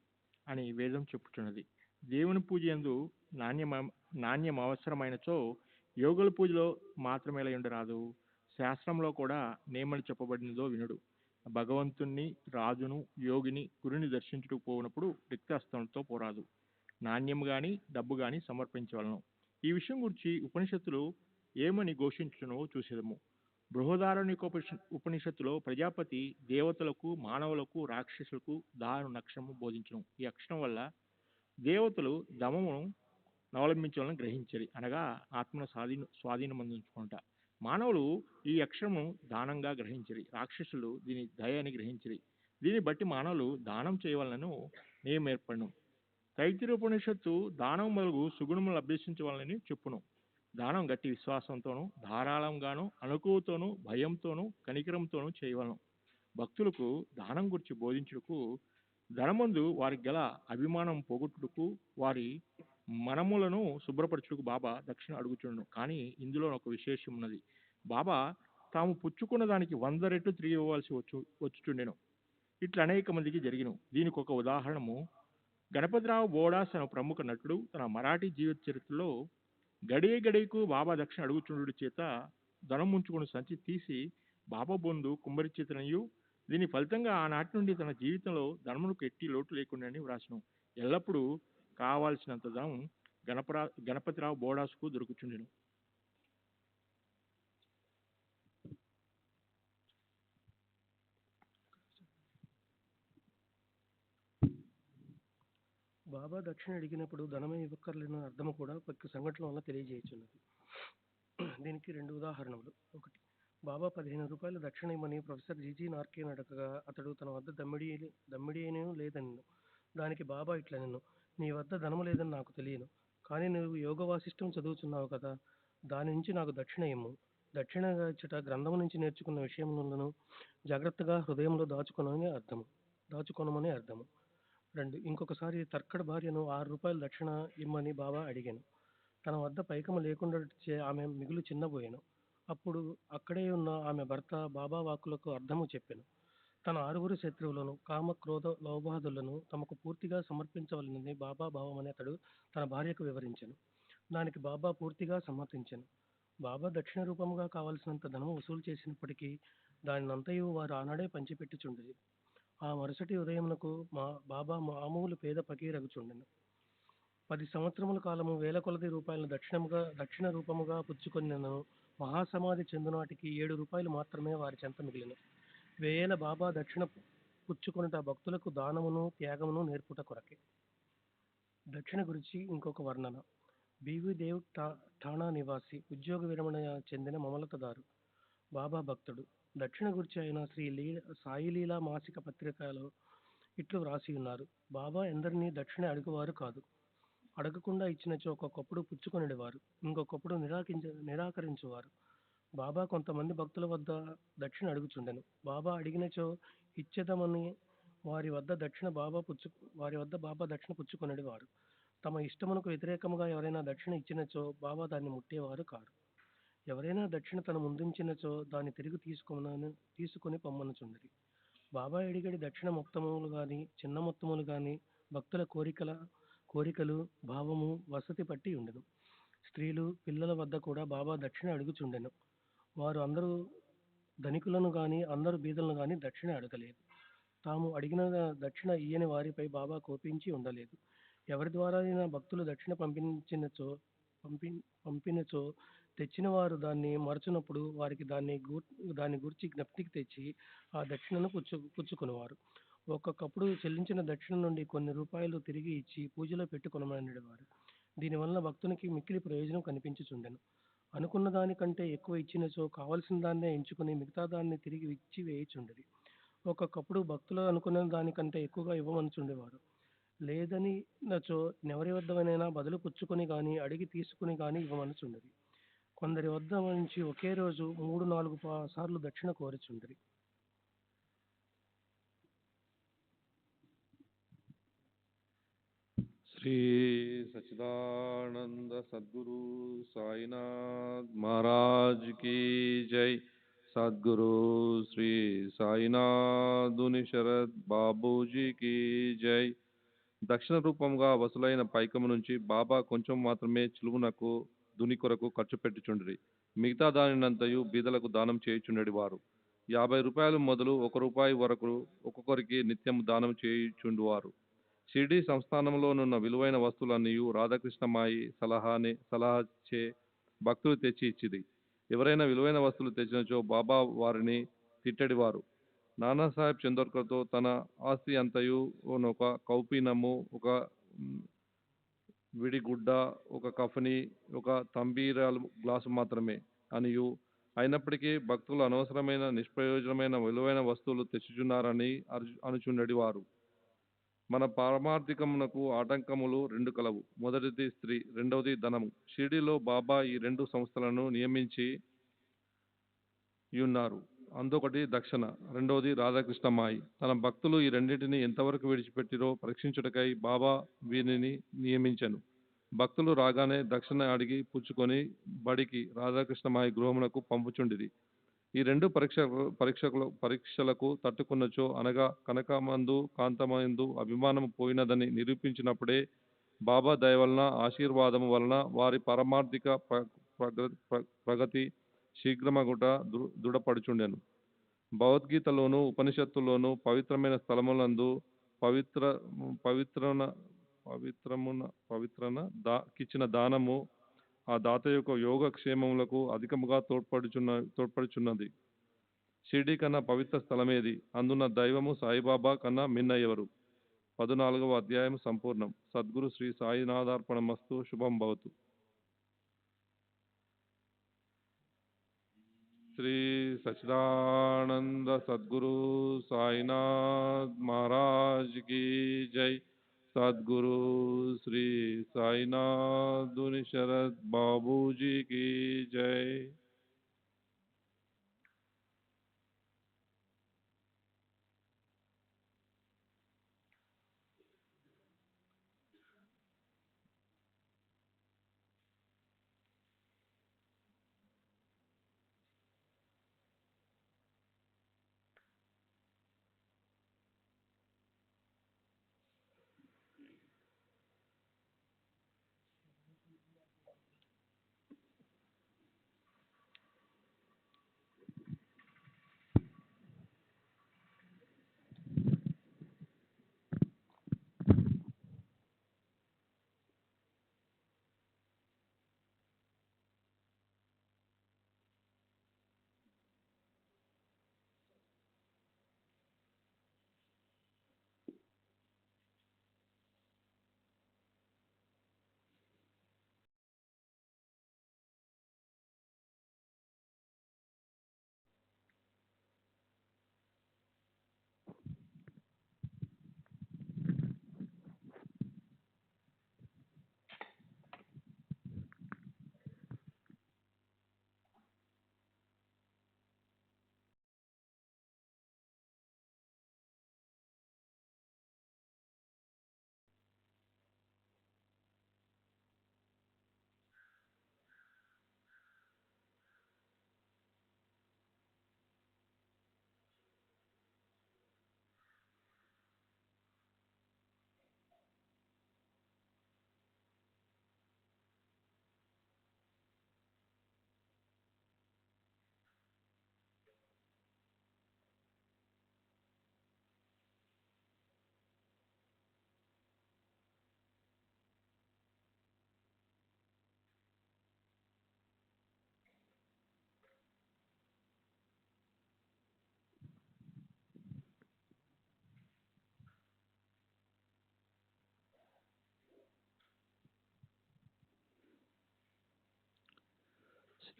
అని వేదం చెప్పుచున్నది. దేవుని పూజ యందు నాణ్యం అవసరమైనచో యోగుల పూజలో మాత్రమే ఉండరాదు, శాస్త్రంలో కూడా నేమని చెప్పబడినదో వినుడు. భగవంతుణ్ణి, రాజును, యోగిని, గురుని దర్శించుటకు పోయినప్పుడు రిక్తహస్తంతో పోరాదు, నాణ్యం గాని డబ్బు గాని సమర్పించవలను. ఈ విషయం గురించి ఉపనిషత్తులు ఏమని ఘోషించునో చూసేదము. ఉపనిషత్తులో ప్రజాపతి దేవతలకు, మానవులకు, రాక్షసులకు దాను అక్షరము బోధించును. ఈ అక్షరం వల్ల దేవతలు దమమును అవలంబించాలని గ్రహించాలి, అనగా ఆత్మను స్వాధీనమందించుకుంటా. మానవులు ఈ అక్షరము దానంగా గ్రహించాలి, రాక్షసులు దీని దయ అని గ్రహించాలి. దీన్ని బట్టి మానవులు దానం చేయవలనను నియమం ఏర్పడను. తైత్తిరీయోపనిషత్తు దానం మొదలు సుగుణములు అభ్యసించవాలని చెప్పును. దానం గట్టి విశ్వాసంతోనూ, ధారాళంగాను, అనుకువతోనూ, భయంతోనూ, కనికరంతోనూ చేయవలను. భక్తులకు దానం గురించి బోధించుటకు, ధనమందు వారికి గల అభిమానం పోగొట్టుటకు, వారి మనములను శుభ్రపరచుటకు బాబా దక్షిణ అడుగుచుండును. కానీ ఇందులో ఒక విశేషం ఉన్నది. బాబా తాము పుచ్చుకున్న దానికి 100 రెట్లు తిరిగి ఇవ్వవలసి వచ్చుచుండెను. ఇట్లా అనేక మందికి జరిగిను. దీనికి ఒక ఉదాహరణము, గణపతిరావు బోడాస్ అనే ప్రముఖ నటుడు తన మరాఠీ జీవిత చరిత్రలో గడియకు బాబా దక్షిణ అడుగుచుండు చేత ధనం ఉంచుకుని సంచి తీసి బాబా బొందు కుమ్మరిచేతనయు, దీని ఫలితంగా ఆనాటి నుండి తన జీవితంలో ధనమునకు ఎట్టి లోటు లేకుండా వ్రాసను. ఎల్లప్పుడూ కావాల్సినంత ధనం గణపతిరావు బోడాస్కు దొరుకుచుండెను. బాబా దక్షిణ అడిగినప్పుడు ధనమే ఇవ్వక్కర్లేని అర్థము కూడా ప్రతి సంఘటన వల్ల తెలియజేయుచున్నది. దీనికి 2 ఉదాహరణలు. 1, బాబా 15 రూపాయలు దక్షిణ ఇమ్మని ప్రొఫెసర్ జీజీ నార్కేను అడగగా అతడు తన వద్ద దమ్మిడియేనూ లేదనెను. దానికి బాబా ఇట్లనెను, నీ వద్ద ధనము లేదని నాకు తెలియను, కానీ నువ్వు యోగ వాసిష్టం చదువుచున్నావు కదా, దాని నుంచి నాకు దక్షిణ ఇమ్ము. దక్షిణగా ఇచ్చట గ్రంథము నుంచి నేర్చుకున్న విషయములను జాగ్రత్తగా హృదయంలో దాచుకొనమని అర్థము. 2, ఇంకొకసారి తర్కడ్ భార్యను 6 రూపాయలు దక్షిణ ఇమ్మని బాబా అడిగాను. తన వద్ద పైకము లేకుండా ఆమె మిగులు చిన్నబోయాను. అప్పుడు అక్కడే ఉన్న ఆమె భర్త బాబా వాక్కులకు అర్థము చెప్పాను. తన 6 శత్రువులను, కామ, క్రోధ, లోభాదులను తమకు పూర్తిగా సమర్పించవలనని బాబా భావమని అతడు తన భార్యకు వివరించాను. దానికి బాబా పూర్తిగా సమ్మతించాను. బాబా దక్షిణ రూపముగా కావలసినంత ధనము వసూలు చేసినప్పటికీ దానినంతయు వారు ఆనాడే పంచిపెట్టుచుండిరి. ఆ మరుసటి ఉదయమునకు బాబా మామూలు పేద పకీరగుచుండెను. 10 సంవత్సరముల కాలము వేల కొలది రూపాయలను దక్షిణ రూపముగా పుచ్చుకొనినను మహాసమాధి చెందునాటికి 7 రూపాయలు మాత్రమే వారి చెంత మిగిలిన. 1000 బాబా దక్షిణ పుచ్చుకొనుట భక్తులకు దానమును, త్యాగమును నేర్పుట కొరకే. దక్షిణ గురించి ఇంకొక వర్ణన. బివి దేవ్ ఠాణా నివాసి, ఉద్యోగ విరమణ చెందిన మమలతదారు, బాబా భక్తుడు. దక్షిణ గురించి అయిన సాయిలీలా మాసిక పత్రికలో ఇట్లు వ్రాసి ఉన్నారు. బాబా ఎందరినీ దక్షిణ అడుగువారు కాదు. అడగకుండా ఇచ్చినచో ఒక్కొక్కప్పుడు పుచ్చుకొనివారు, ఇంకొకప్పుడు నిరాకరించువారు. బాబా కొంతమంది భక్తుల వద్ద దక్షిణ అడుగుచుండెను. బాబా అడిగినచో ఇచ్చేదమని వారి వద్ద బాబా దక్షిణ పుచ్చుకొనడి వారు. తమ ఇష్టమునకు వ్యతిరేకముగా ఎవరైనా దక్షిణ ఇచ్చినచో బాబా దాన్ని ముట్టేవారు కారు. ఎవరైనా దక్షిణ తన ముందుంచినచో దాన్ని తిరిగి తీసుకొని పొమ్మనుచుండిరి. బాబా అడిగడి దక్షిణ మొత్తములు గాని చిన్న మొత్తములు గాని భక్తుల కోరికలు భావము వసతి పట్టి ఉండెను. స్త్రీలు పిల్లల వద్ద కూడా బాబా దక్షిణ అడుగుచుండెను. వారు అందరూ ధనికులను గాని అందరూ బీదలను గాని దక్షిణ అడగలేదు. తాము అడిగిన దక్షిణ ఇయ్యని వారిపై బాబా కోపించి ఉండలేదు. ఎవరి ద్వారా అయినా భక్తులు దక్షిణ పంపినచో తెచ్చిన వారు దాన్ని మరచునప్పుడు వారికి దాన్ని గురించి జ్ఞప్తికి తెచ్చి ఆ దక్షిణను పుచ్చుకొనేవారు. ఒక్కొక్కప్పుడు చెల్లించిన దక్షిణ నుండి కొన్ని రూపాయలు తిరిగి ఇచ్చి పూజలో పెట్టుకొనమనేవారు. దీనివలన భక్తునికి మిక్కిలి ప్రయోజనం కనిపించుచుండెను. అనుకున్న దానికంటే ఎక్కువ ఇచ్చినచో కావలసిన దాన్నే ఎంచుకుని మిగతా దాన్ని తిరిగి ఇచ్చి వేయుచుండేది. ఒక్కొక్కప్పుడు భక్తులు అనుకున్న దానికంటే ఎక్కువగా ఇవ్వమనుచుండేవారు. లేదని నచో ఎవరి వద్దనైనా బదులు పుచ్చుకొని గాని అడిగి తీసుకుని గాని ఇవ్వమనుచుండేది. కొందరి వద్ద నుంచి ఒకే రోజు 3-4 సార్లు దక్షిణ కోరుచుండిరి. శ్రీ సచ్చిదానంద సద్గురు సాయినాథ్ మహారాజ్ की जय. సద్గురు శ్రీ సాయినాథుని శరత్ బాబూజీ की जय. దక్షిణ రూపంగా వసూలైన పైకము నుంచి బాబా కొంచెం మాత్రమే చిలువునకు దుని కొరకు ఖర్చు పెట్టుచుండిరి. మిగతా దానినంతయు బీదలకు దానం చేయుచుండెడి వారు. 50 రూపాయలు మొదలు 1 రూపాయి వరకు ఒక్కొక్కరికి నిత్యం దానం చేయుచుండువారు. షిరిడీ సంస్థానంలోనున్న విలువైన వస్తువులన్నీ రాధాకృష్ణమాయి సలహాచే భక్తులు తెచ్చి ఇచ్చిది. ఎవరైనా విలువైన వస్తువులు తెచ్చినచో బాబా వారిని తిట్టడివారు. నానాసాహెబ్ చందోర్కర్తో తన ఆస్తి అంతయు ఒక కౌపీనము, ఒక విడిగుడ్డ, ఒక కఫని, ఒక తంబీరాలు గ్లాసు మాత్రమే అనియు, అయినప్పటికీ భక్తులు అనవసరమైన నిష్ప్రయోజనమైన విలువైన వస్తువులు తెచ్చుచున్నారని అనుచుండెడి వారు. మన పారమార్థికమునకు ఆటంకములు 2 కలవు. మొదటిది స్త్రీ, రెండవది ధనము. షిరిడీలో బాబా ఈ 2 సంస్థలను నియమించి ఉన్నారు. అందొకటి దక్షిణ, రెండవది రాధాకృష్ణమాయి. తన భక్తులు ఈ రెండింటిని ఎంతవరకు విడిచిపెట్టిరో పరీక్షించుటకై బాబా వీరిని నియమించెను. భక్తులు రాగానే దక్షిణ అడిగి పుచ్చుకొని బడికి రాధాకృష్ణమాయి గృహమునకు పంపుచుండిరి. ఈ 2 పరీక్షలకు తట్టుకున్నచో, అనగా కనకమందు కాంతమందు అభిమానము పోయినదని నిరూపించినప్పుడే బాబా దయ వలన ఆశీర్వాదము వలన వారి పారమార్థిక ప్రగతి శీఘ్రమగుట దృఢపడుచుండెను. భగవద్గీతలోను ఉపనిషత్తులోను పవిత్రమైన స్థలములందు పవిత్రన కిచ్చిన దానము ఆ దాత యొక్క యోగక్షేమములకు అధికముగా తోడ్పడుచున్నది. షిరిడీ కన్నా పవిత్ర స్థలమేది? అందున్న దైవము సాయిబాబా కన్నా మిన్న ఎవరు? 14వ అధ్యాయం సంపూర్ణం. సద్గురు శ్రీ సాయినాథార్పణమస్తు. శుభం భవతు. శ్రీ సచ్చిదానంద సద్గురు సాయినాథ్ మహారాజ్ की जय. సద్గురు శ్రీ సాయినాథుని శరత్ బాబూజీ की जय.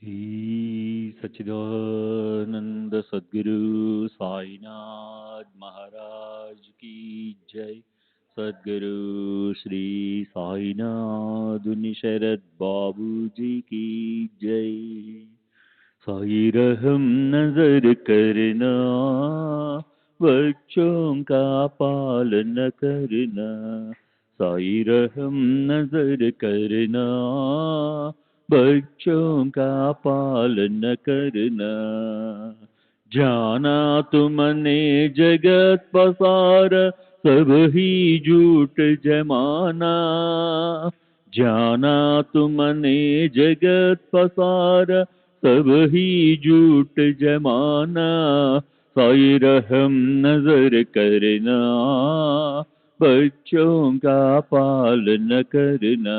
श्री सच्चिदानंद सद्गुरु साईनाथ महाराज की जय। सद्गुरु श्री साईनाथ शरद बाबू जी की जय। साई रहम नजर करना, बच्चों का पालन करना। साई रहम नजर करना, बच्चों का पालन करना। जाना तुमने जगत पसार, सब ही झूठ जमाना। जाना तुमने जगत पसार, सब ही झूठ जमाना। साई रहम नजर करना, बच्चों का पालन करना।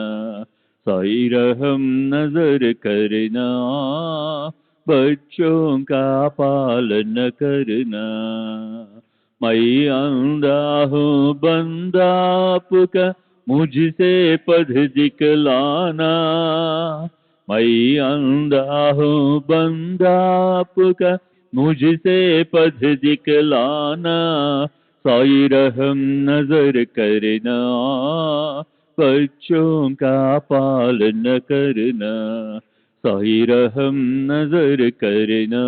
साई रहम नजर करना, बच्चों का पालन करना। मैं अंधा हूँ बंदा आपका, मुझसे पद दिखलाना। मैं अंधा हूँ बंदा आपका, मुझसे पद दिखलाना। साई रहम नजर करना, बच्चों का पालन करना। साई रहम नजर करना,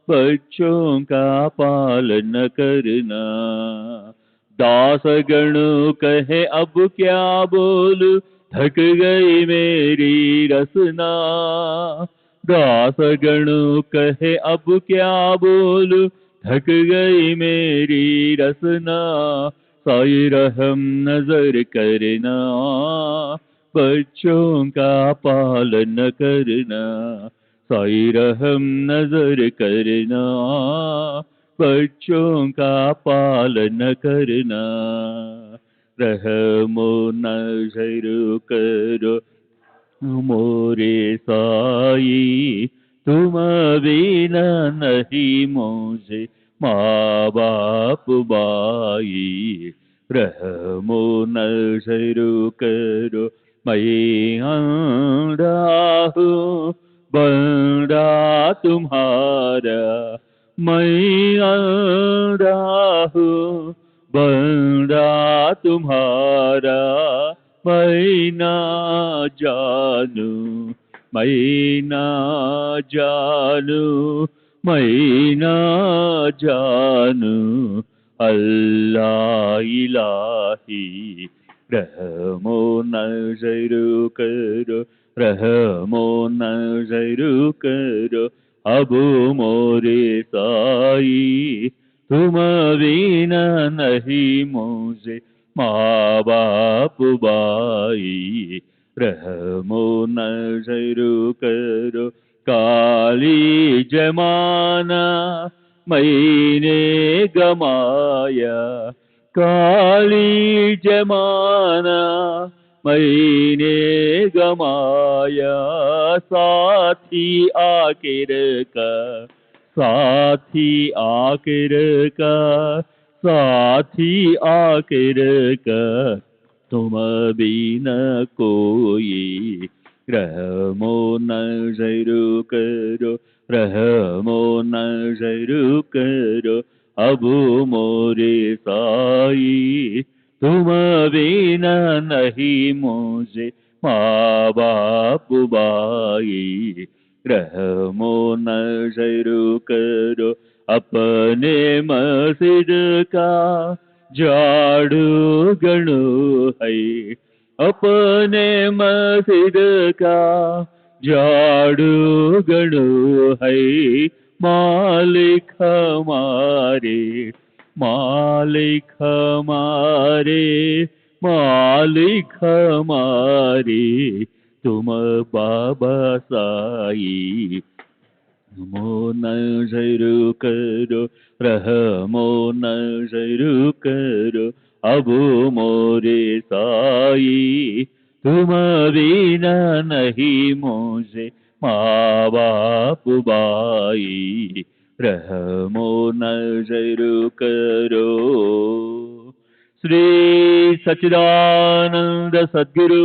बच्चों का पालन करना। दास गण कहे अब क्या बोलूं, थक गई मेरी रसना। दास गण कहे अब क्या बोलूं, थक गई मेरी रसना। साई रहम नजर करना, बच्चों का पालन करना। साई रहम नजर करना, बच्चों का पालन करना। रहमो नजर करो मोरे साई, तुम बिना नहीं मुझे माँ बाप बाई। रहमो नजर करो मैं अंधा हूँ बंदा तुम्हारा। मैं अंधा हूँ बंदा तुम्हारा। मैं ना जानू मैं ना जानू मैं ना जानू अल्लाह इलाही। रहमो नजर करो रहमो नजर करो अब मोरे साई। तुम बिना नहीं मुझे माँ बाप बाई। रहमो नजर करो काली जमाना मैंने गमाया। काली जमाना मैंने गमाया। साथी आखिर का साथी आखिर का साथी आखिर का तुम बिना कोई। रहमो नजर करो रहमो नजर करो अब मोरे साई। तुम बिना नहीं मुझे माँ बाप बाई। रहमो नजर करो अपने मस्जिद का झाड़ू गणो है। अपने मस्जिद का झाड़ू गणो है। मालिक हमारे मालिक हमारे मालिक हमारे तुम बाबा साई। रहमो नजर करो रहमो नजर करो अब मोरे साई। तुम बिना नहीं मुझे माँ बाप बाई। रहमो नजर करो। श्री सच्चिदानंद सद्गुरु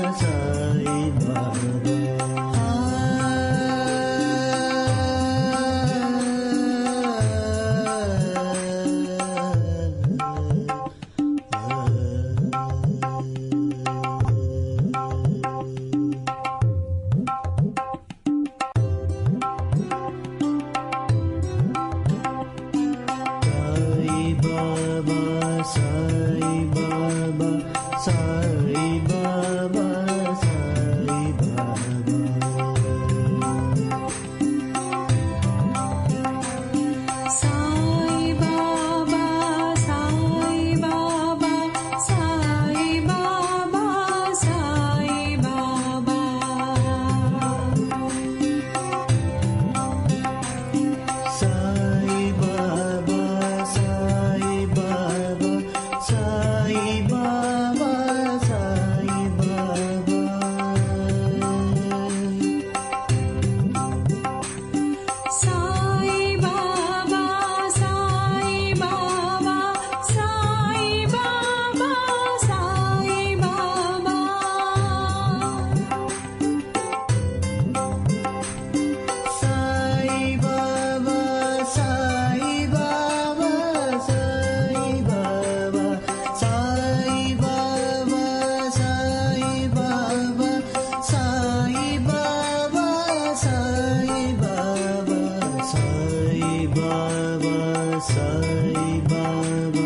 సాయి బాబా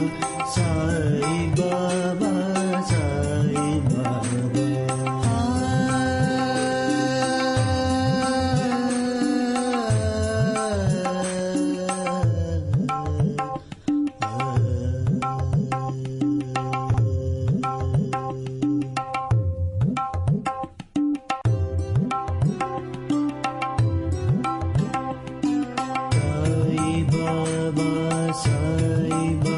సాయి బాబా సాయి బాబా సాయి బాబా సాయి బాబా